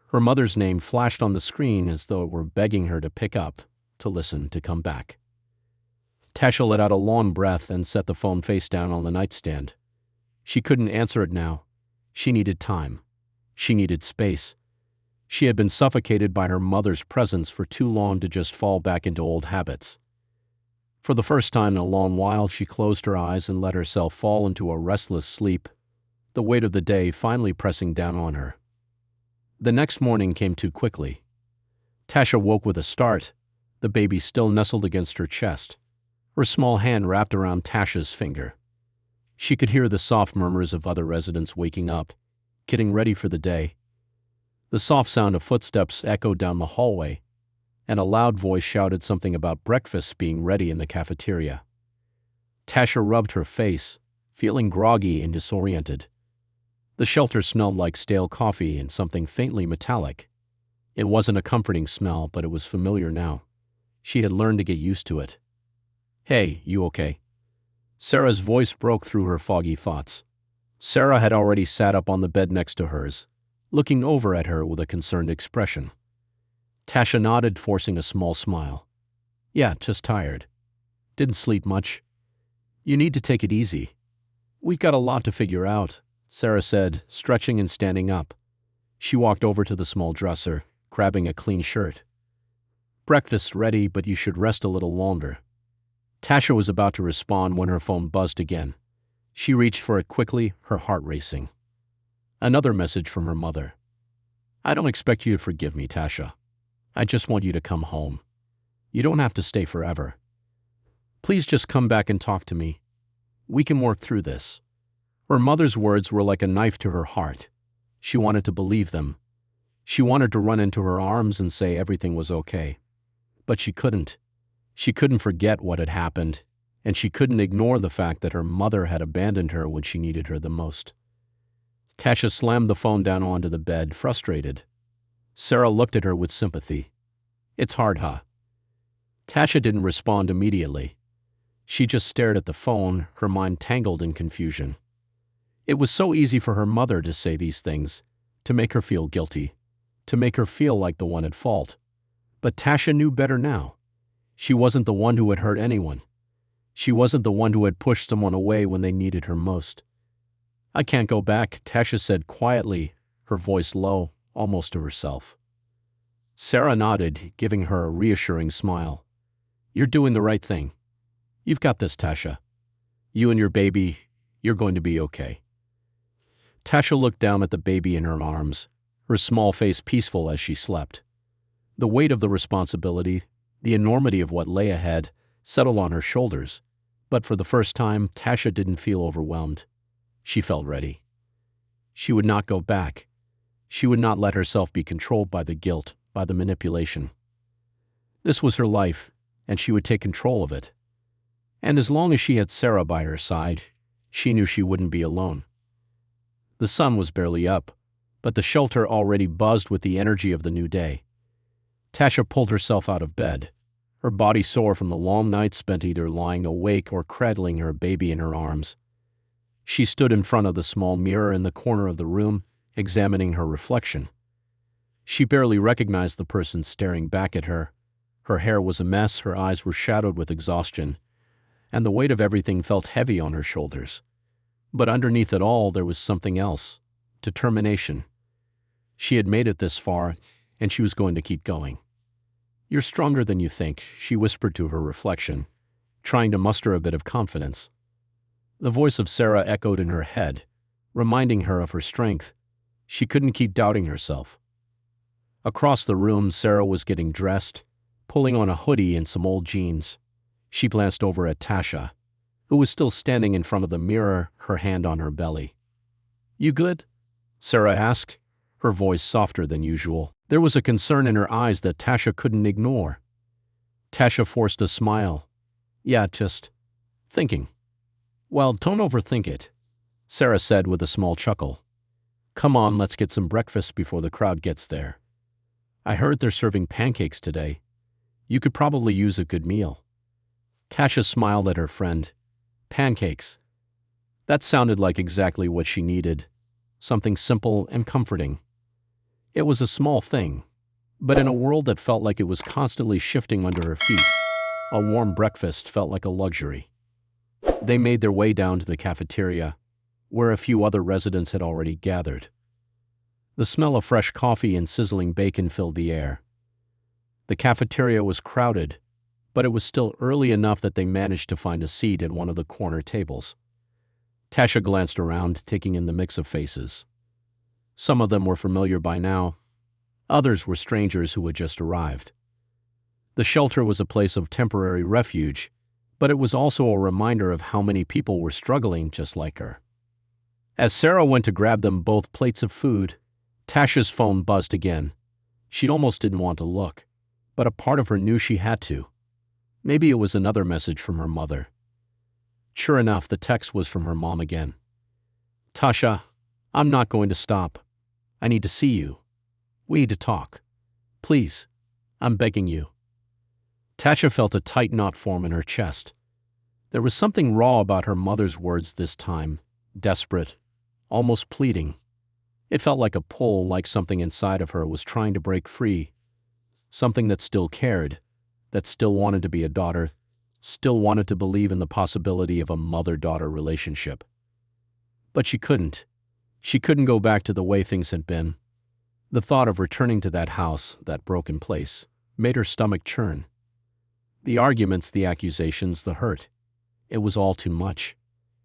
A: Her mother's name flashed on the screen as though it were begging her to pick up, to listen, to come back. Tasha let out a long breath and set the phone face down on the nightstand. She couldn't answer it now. She needed time. She needed space. She had been suffocated by her mother's presence for too long to just fall back into old habits. For the first time in a long while, she closed her eyes and let herself fall into a restless sleep, the weight of the day finally pressing down on her. The next morning came too quickly. Tasha woke with a start, the baby still nestled against her chest, her small hand wrapped around Tasha's finger. She could hear the soft murmurs of other residents waking up, getting ready for the day. The soft sound of footsteps echoed down the hallway, and a loud voice shouted something about breakfast being ready in the cafeteria. Tasha rubbed her face, feeling groggy and disoriented. The shelter smelled like stale coffee and something faintly metallic. It wasn't a comforting smell, but it was familiar now. She had learned to get used to it. "Hey, you okay?" Sarah's voice broke through her foggy thoughts. Sarah had already sat up on the bed next to hers, looking over at her with a concerned expression. Tasha nodded, forcing a small smile. "Yeah, just tired. Didn't sleep much. You need to take it easy. We've got a lot to figure out," Sarah said, stretching and standing up. She walked over to the small dresser, grabbing a clean shirt. "Breakfast's ready, but you should rest a little longer." Tasha was about to respond when her phone buzzed again. She reached for it quickly, her heart racing. Another message from her mother. "I don't expect you to forgive me, Tasha. I just want you to come home. You don't have to stay forever. Please just come back and talk to me. We can work through this." Her mother's words were like a knife to her heart. She wanted to believe them. She wanted to run into her arms and say everything was okay. But she couldn't. She couldn't forget what had happened, and she couldn't ignore the fact that her mother had abandoned her when she needed her the most. Tasha slammed the phone down onto the bed, frustrated. Sarah looked at her with sympathy. "It's hard, huh?" Tasha didn't respond immediately. She just stared at the phone, her mind tangled in confusion. It was so easy for her mother to say these things, to make her feel guilty, to make her feel like the one at fault. But Tasha knew better now. She wasn't the one who had hurt anyone. She wasn't the one who had pushed someone away when they needed her most. "I can't go back," Tasha said quietly, her voice low, almost to herself. Sarah nodded, giving her a reassuring smile. "You're doing the right thing. You've got this, Tasha. You and your baby, you're going to be okay." Tasha looked down at the baby in her arms, her small face peaceful as she slept. The weight of the responsibility, the enormity of what lay ahead, settled on her shoulders, but for the first time, Tasha didn't feel overwhelmed. She felt ready. She would not go back. She would not let herself be controlled by the guilt, by the manipulation. This was her life, and she would take control of it. And as long as she had Sarah by her side, she knew she wouldn't be alone. The sun was barely up, but the shelter already buzzed with the energy of the new day. Tasha pulled herself out of bed, her body sore from the long nights spent either lying awake or cradling her baby in her arms. She stood in front of the small mirror in the corner of the room, examining her reflection. She barely recognized the person staring back at her. Her hair was a mess, her eyes were shadowed with exhaustion, and the weight of everything felt heavy on her shoulders. But underneath it all, there was something else: determination. She had made it this far, and she was going to keep going. "You're stronger than you think," she whispered to her reflection, trying to muster a bit of confidence. The voice of Sarah echoed in her head, reminding her of her strength. She couldn't keep doubting herself. Across the room, Sarah was getting dressed, pulling on a hoodie and some old jeans. She glanced over at Tasha, who was still standing in front of the mirror, her hand on her belly. "You good?" Sarah asked, her voice softer than usual. There was a concern in her eyes that Tasha couldn't ignore. Tasha forced a smile. "Yeah, just thinking." "Well, don't overthink it," Sarah said with a small chuckle. "Come on, let's get some breakfast before the crowd gets there. I heard they're serving pancakes today. You could probably use a good meal." Tasha smiled at her friend. Pancakes. That sounded like exactly what she needed. Something simple and comforting. It was a small thing, but in a world that felt like it was constantly shifting under her feet, a warm breakfast felt like a luxury. They made their way down to the cafeteria, where a few other residents had already gathered. The smell of fresh coffee and sizzling bacon filled the air. The cafeteria was crowded, but it was still early enough that they managed to find a seat at one of the corner tables. Tasha glanced around, taking in the mix of faces. Some of them were familiar by now. Others were strangers who had just arrived. The shelter was a place of temporary refuge, but it was also a reminder of how many people were struggling just like her. As Sarah went to grab them both plates of food, Tasha's phone buzzed again. She almost didn't want to look, but a part of her knew she had to. Maybe it was another message from her mother. Sure enough, the text was from her mom again. "Tasha, I'm not going to stop. I need to see you. We need to talk. Please, I'm begging you." Tasha felt a tight knot form in her chest. There was something raw about her mother's words this time, desperate, almost pleading. It felt like a pull, like something inside of her was trying to break free. Something that still cared, that still wanted to be a daughter, still wanted to believe in the possibility of a mother-daughter relationship. But she couldn't. She couldn't go back to the way things had been. The thought of returning to that house, that broken place, made her stomach churn. The arguments, the accusations, the hurt. It was all too much.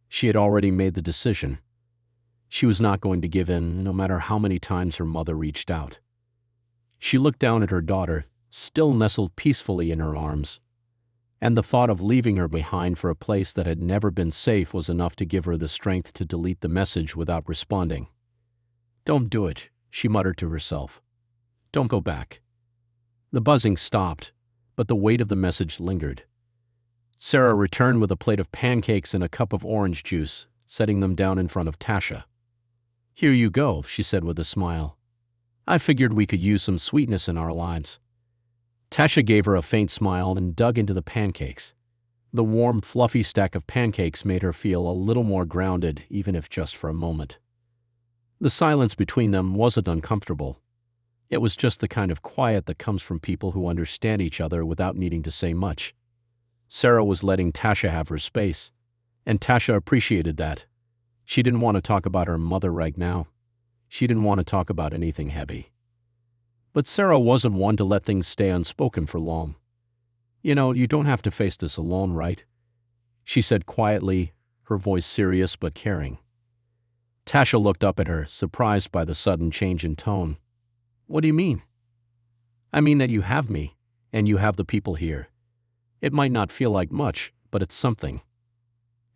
A: She had already made the decision. She was not going to give in, no matter how many times her mother reached out. She looked down at her daughter, still nestled peacefully in her arms, and the thought of leaving her behind for a place that had never been safe was enough to give her the strength to delete the message without responding. "Don't do it," she muttered to herself. "Don't go back." The buzzing stopped, but the weight of the message lingered. Sarah returned with a plate of pancakes and a cup of orange juice, setting them down in front of Tasha. "Here you go," she said with a smile. "I figured we could use some sweetness in our lives." Tasha gave her a faint smile and dug into the pancakes. The warm, fluffy stack of pancakes made her feel a little more grounded, even if just for a moment. The silence between them wasn't uncomfortable. It was just the kind of quiet that comes from people who understand each other without needing to say much. Sarah was letting Tasha have her space, and Tasha appreciated that. She didn't want to talk about her mother right now. She didn't want to talk about anything heavy. But Sarah wasn't one to let things stay unspoken for long. "You know, you don't have to face this alone, right?" she said quietly, her voice serious but caring. Tasha looked up at her, surprised by the sudden change in tone. "What do you mean?" "I mean that you have me, and you have the people here. It might not feel like much, but it's something.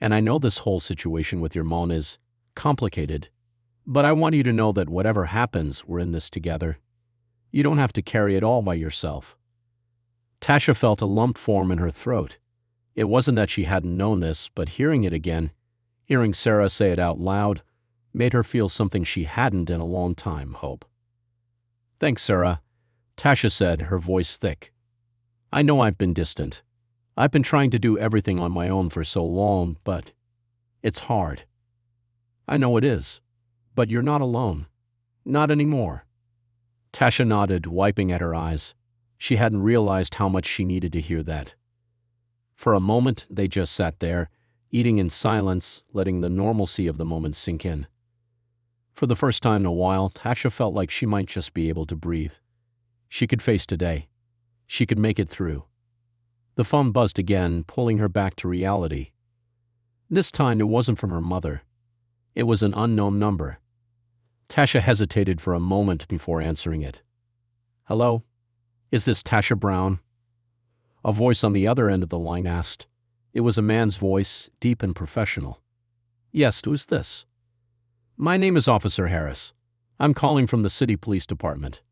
A: And I know this whole situation with your mom is complicated, but I want you to know that whatever happens, we're in this together. You don't have to carry it all by yourself." Tasha felt a lump form in her throat. It wasn't that she hadn't known this, but hearing it again, hearing Sarah say it out loud, made her feel something she hadn't in a long time, hope. "Thanks, Sarah," Tasha said, her voice thick. "I know I've been distant. I've been trying to do everything on my own for so long, but it's hard." "I know it is, but you're not alone. Not anymore." Tasha nodded, wiping at her eyes. She hadn't realized how much she needed to hear that. For a moment, they just sat there, eating in silence, letting the normalcy of the moment sink in. For the first time in a while, Tasha felt like she might just be able to breathe. She could face today. She could make it through. The phone buzzed again, pulling her back to reality. This time, it wasn't from her mother. It was an unknown number. Tasha hesitated for a moment before answering it. "Hello? Is this Tasha Brown?" A voice on the other end of the line asked. It was a man's voice, deep and professional. "Yes, who's this?" "My name is Officer Harris. I'm calling from the City Police Department.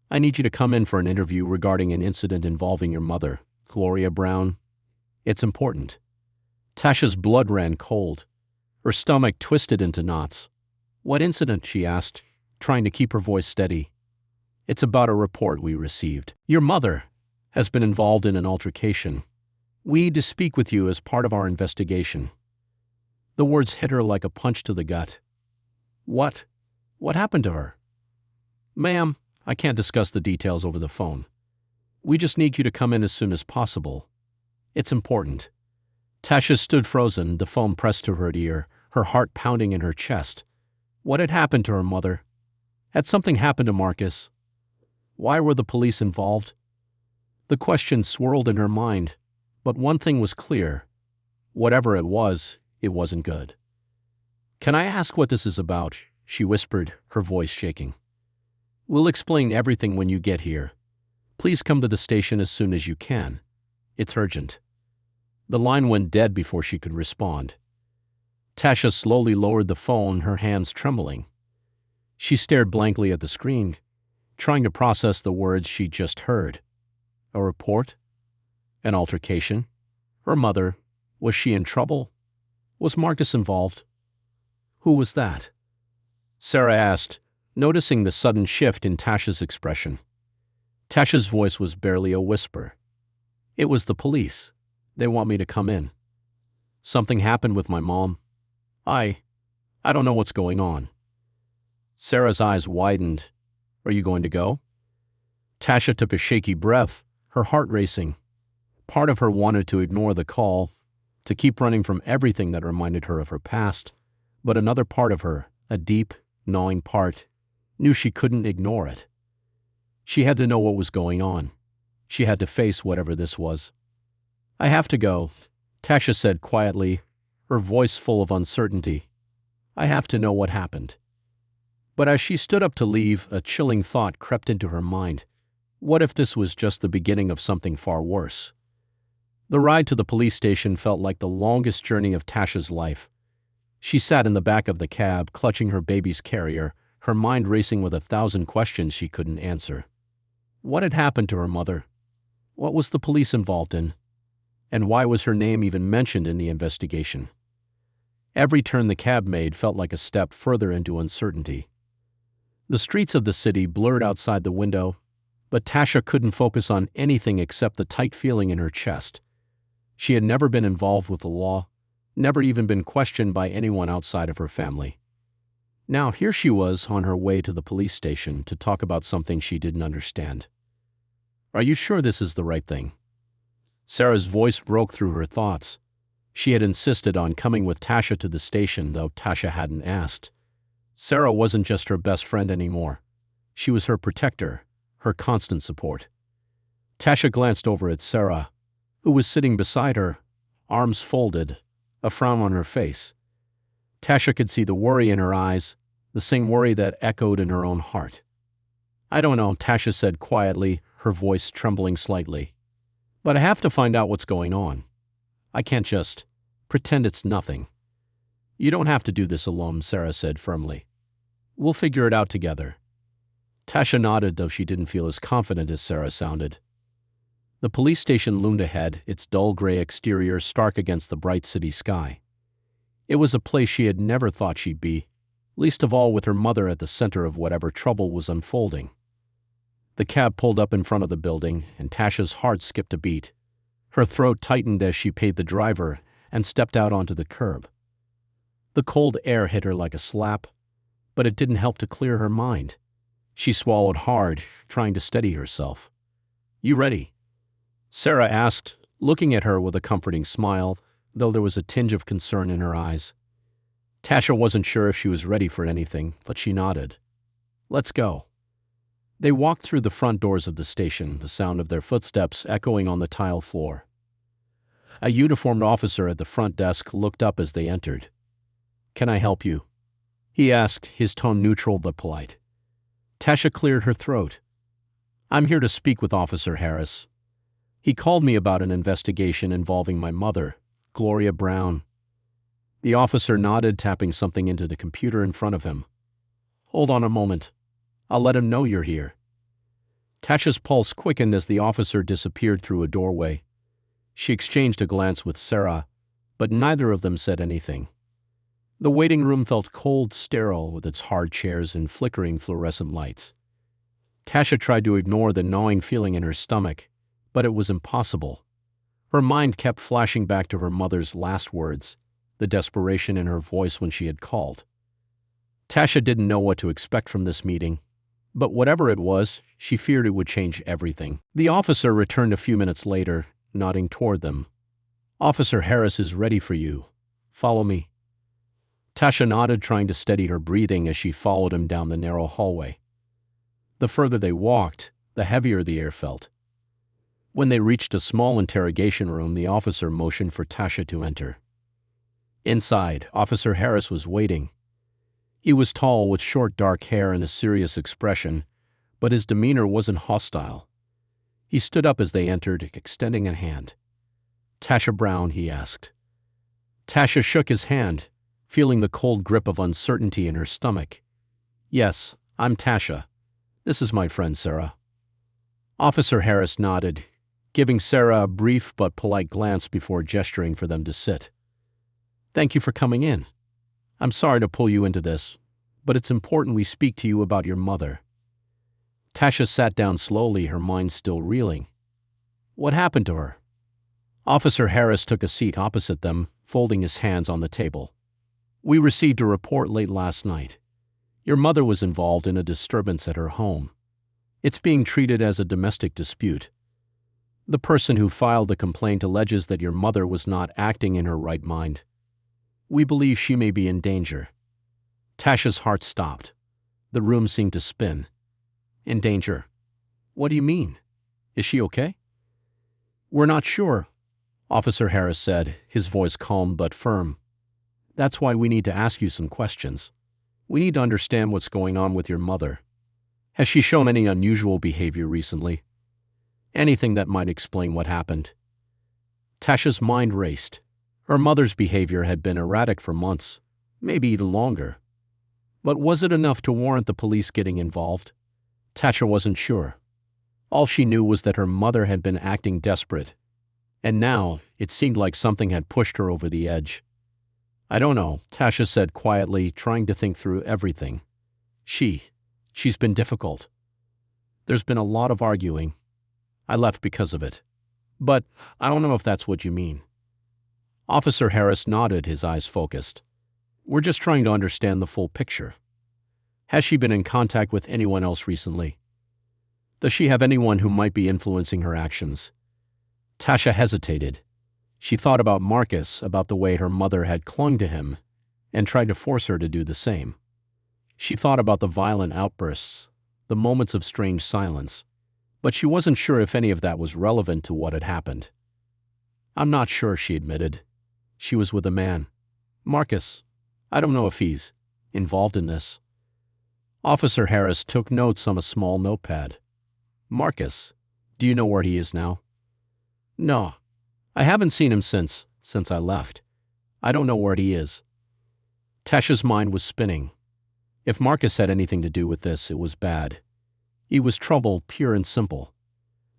A: I need you to come in for an interview regarding an incident involving your mother, Gloria Brown. It's important." Tasha's blood ran cold. Her stomach twisted into knots. "What incident?" she asked, trying to keep her voice steady. "It's about a report we received. Your mother has been involved in an altercation. We need to speak with you as part of our investigation." The words hit her like a punch to the gut. What? What happened to her?" "Ma'am, I can't discuss the details over the phone. We just need you to come in as soon as possible. It's important." Tasha stood frozen, the phone pressed to her ear, her heart pounding in her chest. What had happened to her mother? Had something happened to Marcus? Why were the police involved? The question swirled in her mind, but one thing was clear. Whatever it wasn't good. "Can I ask what this is about?" she whispered, her voice shaking. "We'll explain everything when you get here. Please come to the station as soon as you can. It's urgent." The line went dead before she could respond. Tasha slowly lowered the phone, her hands trembling. She stared blankly at the screen, trying to process the words she'd just heard. A report? An altercation? Her mother? Was she in trouble? Was Marcus involved? Who was that? Sarah asked, noticing the sudden shift in Tasha's expression. Tasha's voice was barely a whisper. "It was the police. They want me to come in. Something happened with my mom. I don't know what's going on." Sarah's eyes widened. "Are you going to go?" Tasha took a shaky breath, her heart racing. Part of her wanted to ignore the call, to keep running from everything that reminded her of her past, but another part of her, a deep, gnawing part, knew she couldn't ignore it. She had to know what was going on. She had to face whatever this was. "I have to go," Tasha said quietly, her voice full of uncertainty. "I have to know what happened." But as she stood up to leave, a chilling thought crept into her mind. What if this was just the beginning of something far worse? The ride to the police station felt like the longest journey of Tasha's life. She sat in the back of the cab, clutching her baby's carrier, her mind racing with 1,000 questions she couldn't answer. What had happened to her mother? What was the police involved in? And why was her name even mentioned in the investigation? Every turn the cab made felt like a step further into uncertainty. The streets of the city blurred outside the window, but Tasha couldn't focus on anything except the tight feeling in her chest. She had never been involved with the law, never even been questioned by anyone outside of her family. Now here she was on her way to the police station to talk about something she didn't understand. "Are you sure this is the right thing?" Sarah's voice broke through her thoughts. She had insisted on coming with Tasha to the station, though Tasha hadn't asked. Sarah wasn't just her best friend anymore. She was her protector, her constant support. Tasha glanced over at Sarah, who was sitting beside her, arms folded, a frown on her face. Tasha could see the worry in her eyes, the same worry that echoed in her own heart. "I don't know," Tasha said quietly, her voice trembling slightly. "But I have to find out what's going on. I can't just pretend it's nothing." "You don't have to do this alone," Sarah said firmly. "We'll figure it out together." Tasha nodded, though she didn't feel as confident as Sarah sounded. The police station loomed ahead, its dull gray exterior stark against the bright city sky. It was a place she had never thought she'd be, least of all with her mother at the center of whatever trouble was unfolding. The cab pulled up in front of the building, and Tasha's heart skipped a beat. Her throat tightened as she paid the driver and stepped out onto the curb. The cold air hit her like a slap, but it didn't help to clear her mind. She swallowed hard, trying to steady herself. "You ready?" Sarah asked, looking at her with a comforting smile, though there was a tinge of concern in her eyes. Tasha wasn't sure if she was ready for anything, but she nodded. "Let's go." They walked through the front doors of the station, the sound of their footsteps echoing on the tile floor. A uniformed officer at the front desk looked up as they entered. "Can I help you?" he asked, his tone neutral but polite. Tasha cleared her throat. "I'm here to speak with Officer Harris. He called me about an investigation involving my mother, Gloria Brown." The officer nodded, tapping something into the computer in front of him. "Hold on a moment. I'll let him know you're here." Tasha's pulse quickened as the officer disappeared through a doorway. She exchanged a glance with Sarah, but neither of them said anything. The waiting room felt cold, sterile, with its hard chairs and flickering fluorescent lights. Tasha tried to ignore the gnawing feeling in her stomach, but it was impossible. Her mind kept flashing back to her mother's last words, the desperation in her voice when she had called. Tasha didn't know what to expect from this meeting, but whatever it was, she feared it would change everything. The officer returned a few minutes later, nodding toward them. "Officer Harris is ready for you. Follow me." Tasha nodded, trying to steady her breathing as she followed him down the narrow hallway. The further they walked, the heavier the air felt. When they reached a small interrogation room, the officer motioned for Tasha to enter. Inside, Officer Harris was waiting. He was tall, with short dark hair and a serious expression, but his demeanor wasn't hostile. He stood up as they entered, extending a hand. "Tasha Brown?" he asked. Tasha shook his hand, feeling the cold grip of uncertainty in her stomach. "Yes, I'm Tasha. This is my friend Sarah." Officer Harris nodded, giving Sarah a brief but polite glance before gesturing for them to sit. "Thank you for coming in. I'm sorry to pull you into this, but it's important we speak to you about your mother." Tasha sat down slowly, her mind still reeling. "What happened to her?" Officer Harris took a seat opposite them, folding his hands on the table. "We received a report late last night. Your mother was involved in a disturbance at her home. It's being treated as a domestic dispute. The person who filed the complaint alleges that your mother was not acting in her right mind. We believe she may be in danger." Tasha's heart stopped. The room seemed to spin. "In danger? What do you mean? Is she okay?" "We're not sure," Officer Harris said, his voice calm but firm. "That's why we need to ask you some questions. We need to understand what's going on with your mother. Has she shown any unusual behavior recently? Anything that might explain what happened?" Tasha's mind raced. Her mother's behavior had been erratic for months, maybe even longer. But was it enough to warrant the police getting involved? Tasha wasn't sure. All she knew was that her mother had been acting desperate, and now it seemed like something had pushed her over the edge. "I don't know," Tasha said quietly, trying to think through everything. She's been difficult. There's been a lot of arguing. I left because of it. But I don't know if that's what you mean." Officer Harris nodded, his eyes focused. We're just trying to understand the full picture. Has she been in contact with anyone else recently? Does she have anyone who might be influencing her actions? Tasha hesitated. She thought about Marcus, about the way her mother had clung to him and tried to force her to do the same. She thought about the violent outbursts, the moments of strange silence, but she wasn't sure if any of that was relevant to what had happened. I'm not sure, she admitted. She was with a man. Marcus. I don't know if he's involved in this. Officer Harris took notes on a small notepad. Marcus, do you know where he is now? No. I haven't seen him since I left. I don't know where he is. Tasha's mind was spinning. If Marcus had anything to do with this, it was bad. He was trouble, pure and simple.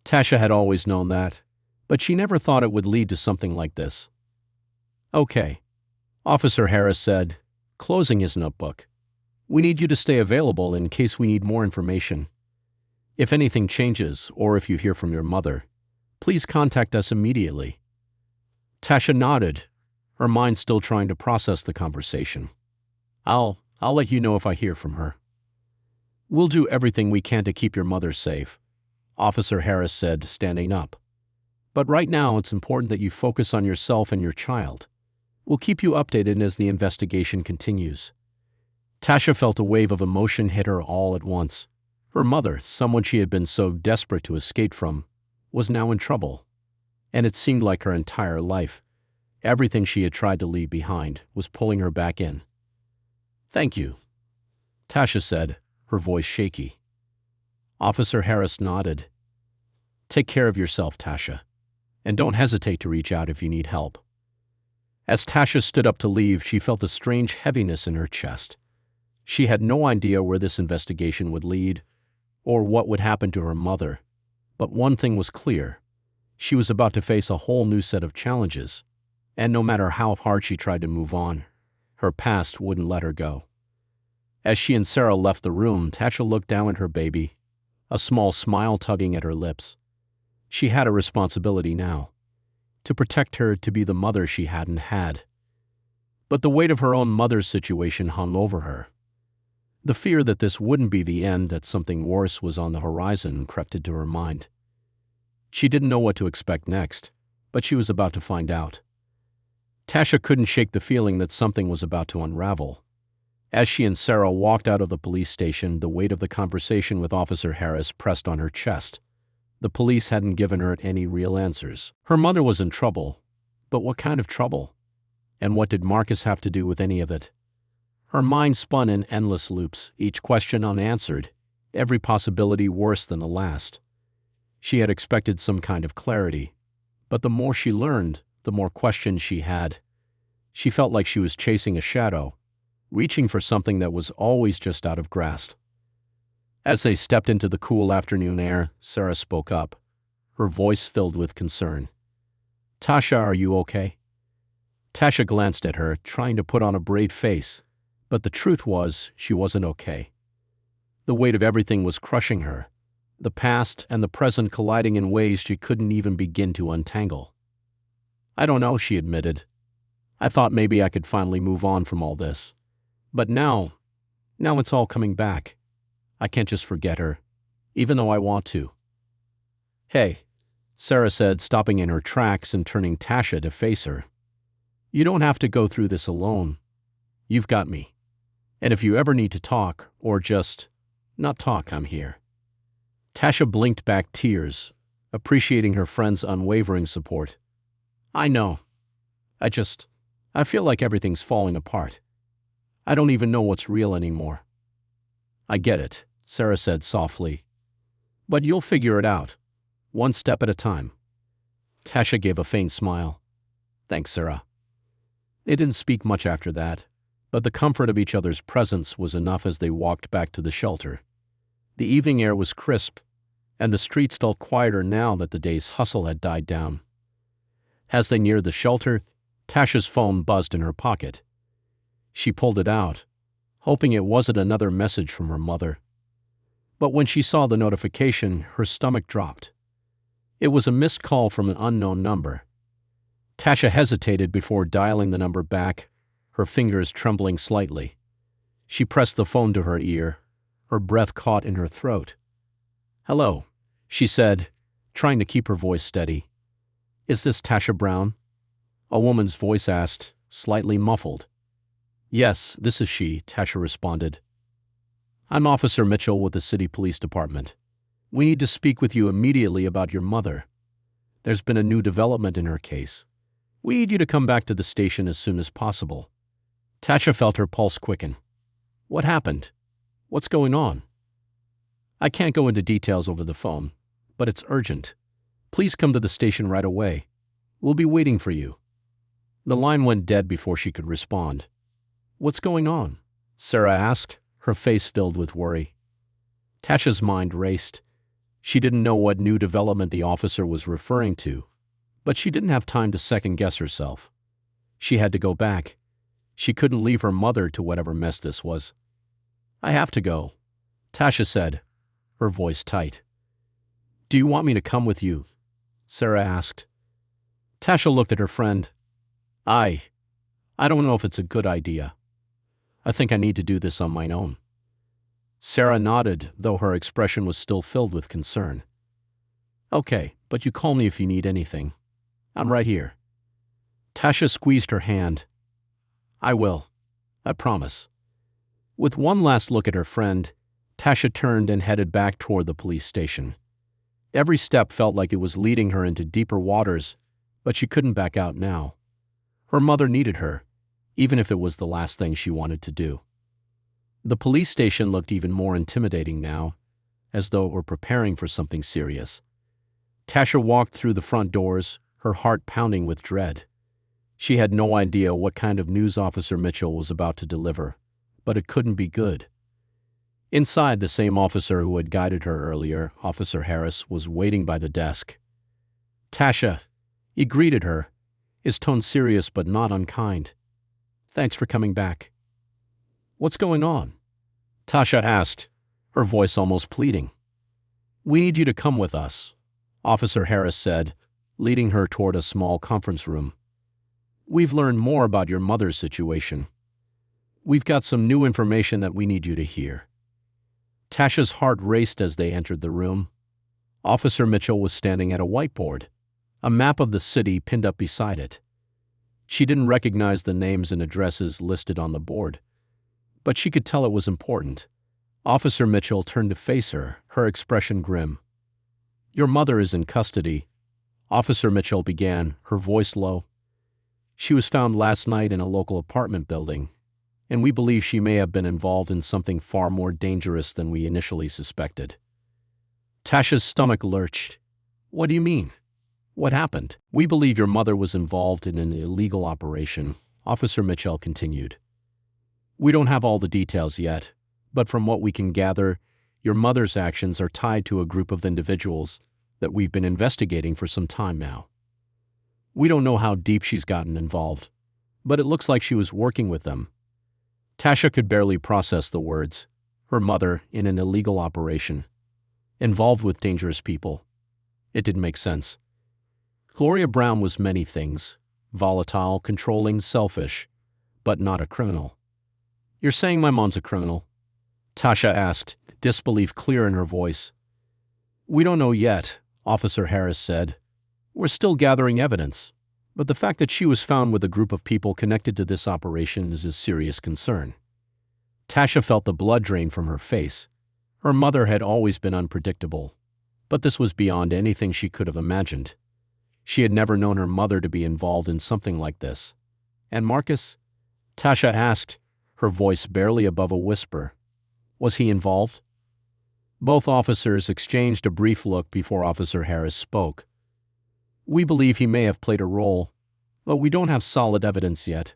A: Tasha had always known that, but she never thought it would lead to something like this. Okay, Officer Harris said, closing his notebook. We need you to stay available in case we need more information. If anything changes, or if you hear from your mother, please contact us immediately. Tasha nodded, her mind still trying to process the conversation. I'll let you know if I hear from her. We'll do everything we can to keep your mother safe, Officer Harris said, standing up. But right now, it's important that you focus on yourself and your child. We'll keep you updated as the investigation continues. Tasha felt a wave of emotion hit her all at once. Her mother, someone she had been so desperate to escape from, was now in trouble. And it seemed like her entire life, everything she had tried to leave behind, was pulling her back in. Thank you, Tasha said, her voice shaky. Officer Harris nodded. Take care of yourself, Tasha, and don't hesitate to reach out if you need help. As Tasha stood up to leave, she felt a strange heaviness in her chest. She had no idea where this investigation would lead, or what would happen to her mother. But one thing was clear. She was about to face a whole new set of challenges, and no matter how hard she tried to move on, her past wouldn't let her go. As she and Sarah left the room, Tasha looked down at her baby, a small smile tugging at her lips. She had a responsibility now, to protect her, to be the mother she hadn't had. But the weight of her own mother's situation hung over her. The fear that this wouldn't be the end, that something worse was on the horizon, crept into her mind. She didn't know what to expect next, but she was about to find out. Tasha couldn't shake the feeling that something was about to unravel. As she and Sarah walked out of the police station, the weight of the conversation with Officer Harris pressed on her chest. The police hadn't given her any real answers. Her mother was in trouble, but what kind of trouble? And what did Marcus have to do with any of it? Her mind spun in endless loops, each question unanswered, every possibility worse than the last. She had expected some kind of clarity, but the more she learned, the more questions she had. She felt like she was chasing a shadow, reaching for something that was always just out of grasp. As they stepped into the cool afternoon air, Sarah spoke up, her voice filled with concern. Tasha, are you okay? Tasha glanced at her, trying to put on a brave face, but the truth was she wasn't okay. The weight of everything was crushing her, the past and the present colliding in ways she couldn't even begin to untangle. I don't know, she admitted. I thought maybe I could finally move on from all this. But now it's all coming back. I can't just forget her, even though I want to. Hey, Sarah said, stopping in her tracks and turning Tasha to face her. You don't have to go through this alone. You've got me. And if you ever need to talk, or just not talk, I'm here. Tasha blinked back tears, appreciating her friend's unwavering support. I know. I feel like everything's falling apart. I don't even know what's real anymore. I get it, Sarah said softly. But you'll figure it out, one step at a time. Tasha gave a faint smile. Thanks, Sarah. They didn't speak much after that, but the comfort of each other's presence was enough as they walked back to the shelter. The evening air was crisp, and the streets felt quieter now that the day's hustle had died down. As they neared the shelter, Tasha's phone buzzed in her pocket. She pulled it out, hoping it wasn't another message from her mother. But when she saw the notification, her stomach dropped. It was a missed call from an unknown number. Tasha hesitated before dialing the number back, her fingers trembling slightly. She pressed the phone to her ear, her breath caught in her throat. "Hello," she said, trying to keep her voice steady. "Is this Tasha Brown?" A woman's voice asked, slightly muffled. "Yes, this is she," Tasha responded. "I'm Officer Mitchell with the City Police Department. We need to speak with you immediately about your mother. There's been a new development in her case. We need you to come back to the station as soon as possible." Tasha felt her pulse quicken. "What happened? What's going on?" "I can't go into details over the phone, but it's urgent. Please come to the station right away. We'll be waiting for you." The line went dead before she could respond. "What's going on?" Sarah asked, her face filled with worry. Tasha's mind raced. She didn't know what new development the officer was referring to, but she didn't have time to second-guess herself. She had to go back. She couldn't leave her mother to whatever mess this was. "I have to go," Tasha said, her voice tight. "Do you want me to come with you?" Sarah asked. Tasha looked at her friend. I don't know if it's a good idea. I think I need to do this on my own." Sarah nodded, though her expression was still filled with concern. "Okay, but you call me if you need anything. I'm right here." Tasha squeezed her hand. "I will. I promise." With one last look at her friend, Tasha turned and headed back toward the police station. Every step felt like it was leading her into deeper waters, but she couldn't back out now. Her mother needed her, even if it was the last thing she wanted to do. The police station looked even more intimidating now, as though it were preparing for something serious. Tasha walked through the front doors, her heart pounding with dread. She had no idea what kind of news Officer Mitchell was about to deliver, but it couldn't be good. Inside, the same officer who had guided her earlier, Officer Harris, was waiting by the desk. "Tasha," he greeted her, his tone serious but not unkind. "Thanks for coming back." "What's going on?" Tasha asked, her voice almost pleading. "We need you to come with us," Officer Harris said, leading her toward a small conference room. "We've learned more about your mother's situation. We've got some new information that we need you to hear." Tasha's heart raced as they entered the room. Officer Mitchell was standing at a whiteboard, a map of the city pinned up beside it. She didn't recognize the names and addresses listed on the board, but she could tell it was important. Officer Mitchell turned to face her, her expression grim. "Your mother is in custody," Officer Mitchell began, her voice low. "She was found last night in a local apartment building, and we believe she may have been involved in something far more dangerous than we initially suspected." Tasha's stomach lurched. "What do you mean? What happened?" "We believe your mother was involved in an illegal operation," Officer Mitchell continued. "We don't have all the details yet, but from what we can gather, your mother's actions are tied to a group of individuals that we've been investigating for some time now. We don't know how deep she's gotten involved, but it looks like she was working with them." Tasha could barely process the words. Her mother in an illegal operation, involved with dangerous people. It didn't make sense. Gloria Brown was many things: volatile, controlling, selfish, but not a criminal. "You're saying my mom's a criminal?" Tasha asked, disbelief clear in her voice. "We don't know yet," Officer Harris said. "We're still gathering evidence, but the fact that she was found with a group of people connected to this operation is a serious concern." Tasha felt the blood drain from her face. Her mother had always been unpredictable, but this was beyond anything she could have imagined. She had never known her mother to be involved in something like this. "And Marcus?" Tasha asked, her voice barely above a whisper. "Was he involved?" Both officers exchanged a brief look before Officer Harris spoke. "We believe he may have played a role, but we don't have solid evidence yet.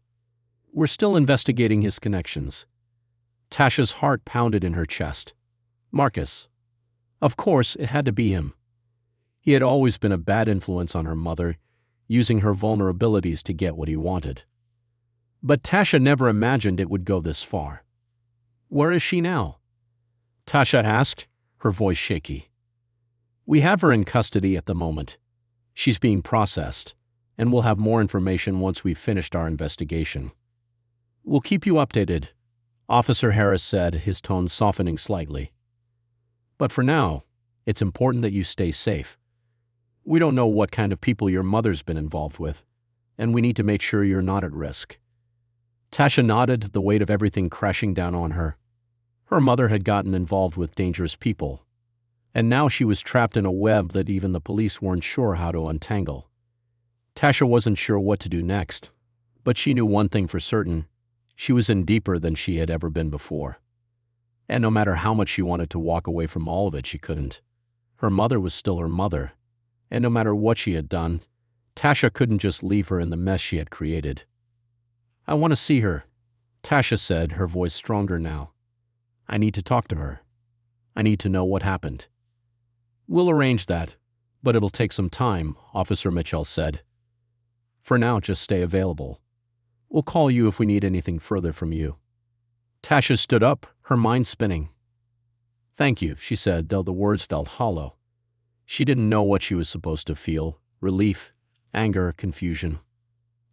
A: We're still investigating his connections." Tasha's heart pounded in her chest. Marcus. Of course, it had to be him. He had always been a bad influence on her mother, using her vulnerabilities to get what he wanted. But Tasha never imagined it would go this far. "Where is she now?" Tasha asked, her voice shaky. "We have her in custody at the moment. She's being processed, and we'll have more information once we've finished our investigation. We'll keep you updated, Officer Harris said, his tone softening slightly. But for now, it's important that you stay safe. We don't know what kind of people your mother's been involved with, and we need to make sure you're not at risk. Tasha nodded, the weight of everything crashing down on her. Her mother had gotten involved with dangerous people, and now she was trapped in a web that even the police weren't sure how to untangle. Tasha wasn't sure what to do next, but she knew one thing for certain: she was in deeper than she had ever been before. And no matter how much she wanted to walk away from all of it, she couldn't. Her mother was still her mother, and no matter what she had done, Tasha couldn't just leave her in the mess she had created. "I want to see her," Tasha said, her voice stronger now. "I need to talk to her. I need to know what happened." "We'll arrange that, but it'll take some time," Officer Mitchell said. "For now, just stay available. We'll call you if we need anything further from you." Tasha stood up, her mind spinning. "Thank you," she said, though the words felt hollow. She didn't know what she was supposed to feel: relief, anger, confusion.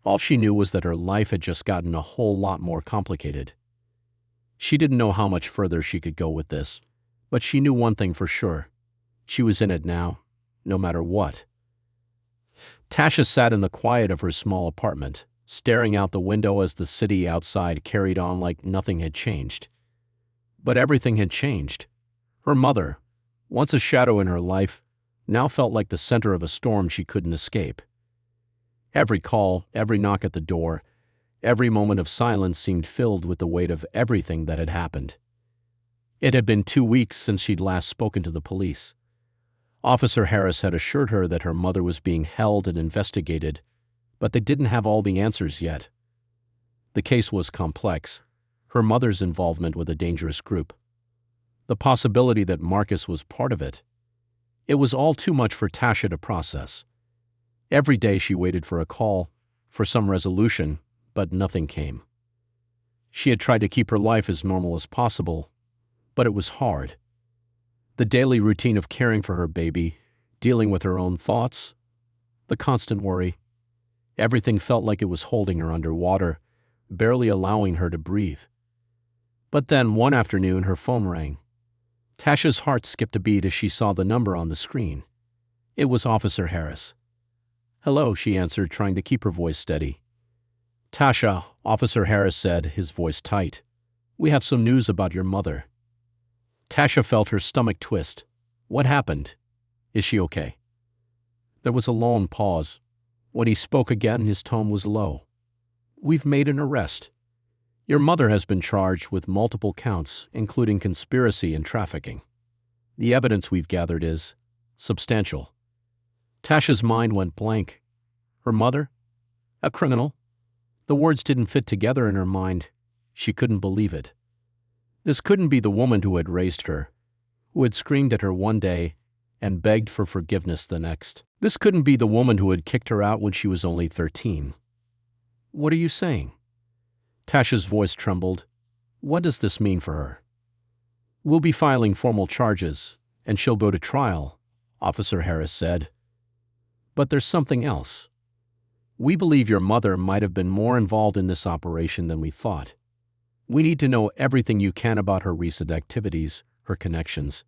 A: All she knew was that her life had just gotten a whole lot more complicated. She didn't know how much further she could go with this, but she knew one thing for sure: she was in it now, no matter what. Tasha sat in the quiet of her small apartment, staring out the window as the city outside carried on like nothing had changed. But everything had changed. Her mother, once a shadow in her life, now felt like the center of a storm she couldn't escape. Every call, every knock at the door, every moment of silence seemed filled with the weight of everything that had happened. It had been 2 weeks since she'd last spoken to the police. Officer Harris had assured her that her mother was being held and investigated, but they didn't have all the answers yet. The case was complex: her mother's involvement with a dangerous group, the possibility that Marcus was part of it. It was all too much for Tasha to process. Every day she waited for a call, for some resolution, but nothing came. She had tried to keep her life as normal as possible, but it was hard. The daily routine of caring for her baby, dealing with her own thoughts, the constant worry. Everything felt like it was holding her underwater, barely allowing her to breathe. But then one afternoon her phone rang. Tasha's heart skipped a beat as she saw the number on the screen. It was Officer Harris. "Hello," she answered, trying to keep her voice steady. "Tasha," Officer Harris said, his voice tight. "We have some news about your mother." Tasha felt her stomach twist. What happened? Is she okay? There was a long pause. When he spoke again, his tone was low. "We've made an arrest. Your mother has been charged with multiple counts, including conspiracy and trafficking. The evidence we've gathered is substantial." Tasha's mind went blank. Her mother? A criminal? The words didn't fit together in her mind. She couldn't believe it. This couldn't be the woman who had raised her, who had screamed at her one day and begged for forgiveness the next. This couldn't be the woman who had kicked her out when she was only 13. "What are you saying?" Tasha's voice trembled. "What does this mean for her?" "We'll be filing formal charges, and she'll go to trial," Officer Harris said. "But there's something else. We believe your mother might have been more involved in this operation than we thought. We need to know everything you can about her recent activities, her connections.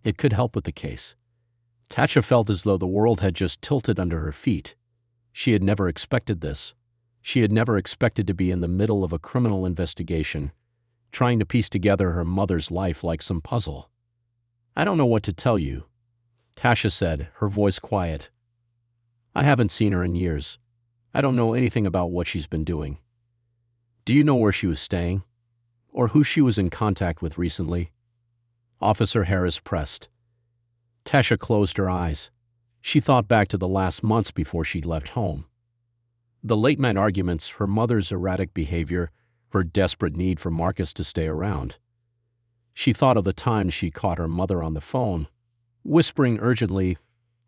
A: It could help with the case." Tasha felt as though the world had just tilted under her feet. She had never expected this. She had never expected to be in the middle of a criminal investigation, trying to piece together her mother's life like some puzzle. "I don't know what to tell you," Tasha said, her voice quiet. "I haven't seen her in years. I don't know anything about what she's been doing." "Do you know where she was staying? Or who she was in contact with recently?" Officer Harris pressed. Tasha closed her eyes. She thought back to the last months before she'd left home. The late-night arguments, her mother's erratic behavior, her desperate need for Marcus to stay around. She thought of the times she caught her mother on the phone, whispering urgently,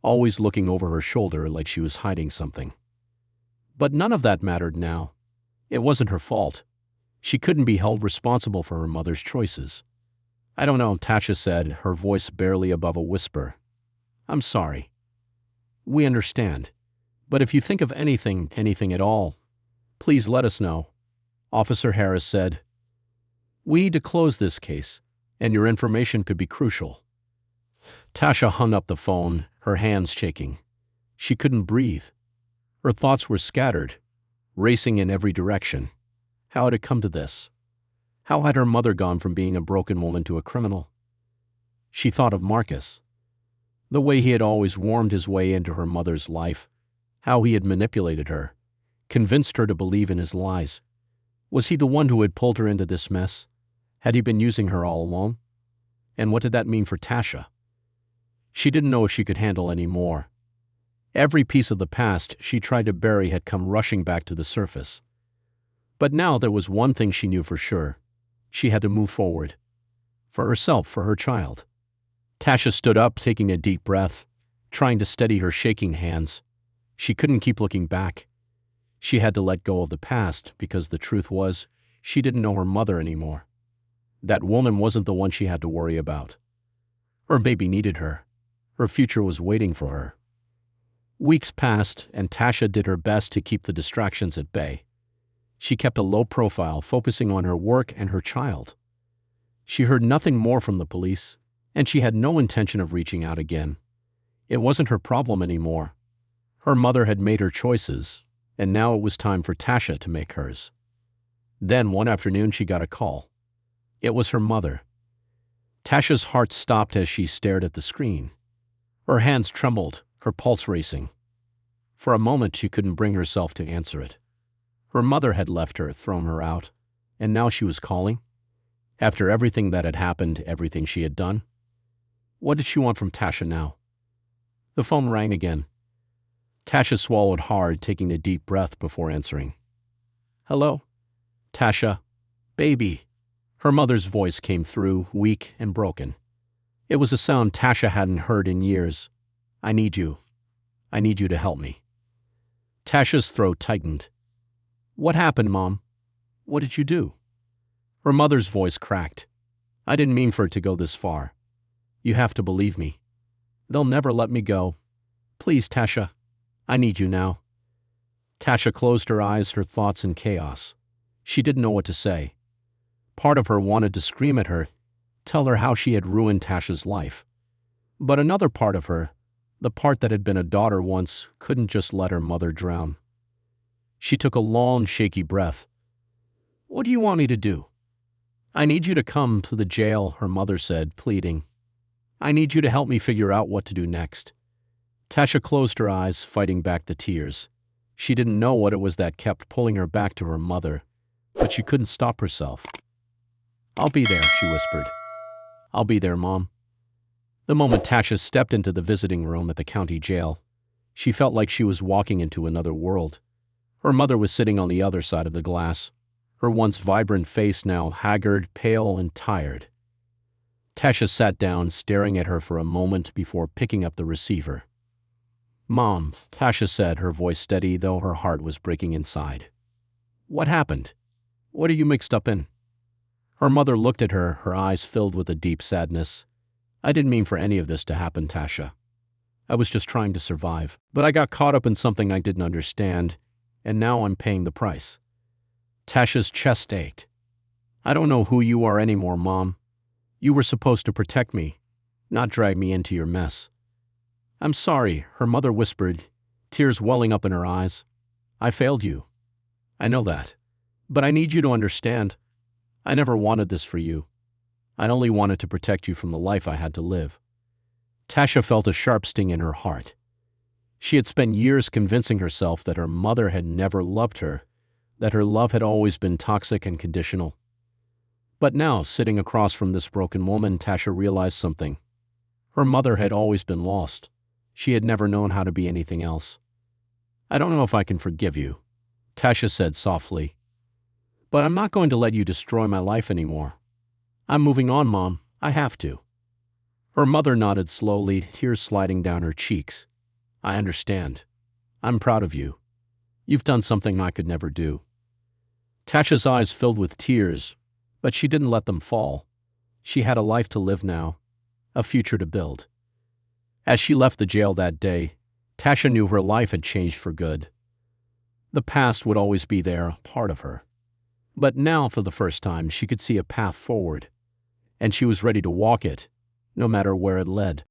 A: always looking over her shoulder like she was hiding something. But none of that mattered now. It wasn't her fault. She couldn't be held responsible for her mother's choices. "I don't know," Tasha said, her voice barely above a whisper. "I'm sorry. We understand. But if you think of anything at all, please let us know," Officer Harris said. "We need to close this case, and your information could be crucial." Tasha hung up the phone, her hands shaking. She couldn't breathe. Her thoughts were scattered, racing in every direction. How had it come to this? How had her mother gone from being a broken woman to a criminal? She thought of Marcus. The way he had always wormed his way into her mother's life, how he had manipulated her, convinced her to believe in his lies. Was he the one who had pulled her into this mess? Had he been using her all along? And what did that mean for Tasha? She didn't know if she could handle any more. Every piece of the past she tried to bury had come rushing back to the surface. But now there was one thing she knew for sure. She had to move forward. For herself, for her child. Tasha stood up, taking a deep breath, trying to steady her shaking hands. She couldn't keep looking back. She had to let go of the past because the truth was, she didn't know her mother anymore. That woman wasn't the one she had to worry about. Her baby needed her. Her future was waiting for her. Weeks passed, and Tasha did her best to keep the distractions at bay. She kept a low profile, focusing on her work and her child. She heard nothing more from the police, and she had no intention of reaching out again. It wasn't her problem anymore. Her mother had made her choices, and now it was time for Tasha to make hers. Then one afternoon she got a call. It was her mother. Tasha's heart stopped as she stared at the screen. Her hands trembled, her pulse racing. For a moment she couldn't bring herself to answer it. Her mother had left her, thrown her out, and now she was calling? After everything that had happened, everything she had done? What did she want from Tasha now? The phone rang again. Tasha swallowed hard, taking a deep breath before answering. "Hello? Tasha? Baby." Her mother's voice came through, weak and broken. It was a sound Tasha hadn't heard in years. "I need you. I need you to help me." Tasha's throat tightened. "What happened, Mom? What did you do?" Her mother's voice cracked. "I didn't mean for it to go this far. You have to believe me. They'll never let me go. Please, Tasha. I need you now." Tasha closed her eyes, her thoughts in chaos. She didn't know what to say. Part of her wanted to scream at her, tell her how she had ruined Tasha's life. But another part of her, the part that had been a daughter once, couldn't just let her mother drown. She took a long, shaky breath. "What do you want me to do?" "I need you to come to the jail," her mother said, pleading. "I need you to help me figure out what to do next." Tasha closed her eyes, fighting back the tears. She didn't know what it was that kept pulling her back to her mother, but she couldn't stop herself. "I'll be there," she whispered. "I'll be there, Mom." The moment Tasha stepped into the visiting room at the county jail, she felt like she was walking into another world. Her mother was sitting on the other side of the glass, her once vibrant face now haggard, pale, and tired. Tasha sat down, staring at her for a moment before picking up the receiver. "Mom," Tasha said, her voice steady, though her heart was breaking inside. "What happened? What are you mixed up in?" Her mother looked at her, her eyes filled with a deep sadness. "I didn't mean for any of this to happen, Tasha. I was just trying to survive. But I got caught up in something I didn't understand, and now I'm paying the price." Tasha's chest ached. "I don't know who you are anymore, Mom. You were supposed to protect me, not drag me into your mess." "I'm sorry," her mother whispered, tears welling up in her eyes. "I failed you. I know that. But I need you to understand. I never wanted this for you. I only wanted to protect you from the life I had to live." Tasha felt a sharp sting in her heart. She had spent years convincing herself that her mother had never loved her, that her love had always been toxic and conditional. But now, sitting across from this broken woman, Tasha realized something. Her mother had always been lost. She had never known how to be anything else. "I don't know if I can forgive you," Tasha said softly. "But I'm not going to let you destroy my life anymore. I'm moving on, Mom. I have to." Her mother nodded slowly, tears sliding down her cheeks. "I understand. I'm proud of you. You've done something I could never do." Tasha's eyes filled with tears, but she didn't let them fall. She had a life to live now, a future to build. As she left the jail that day, Tasha knew her life had changed for good. The past would always be there, a part of her. But now, for the first time, she could see a path forward, and she was ready to walk it, no matter where it led.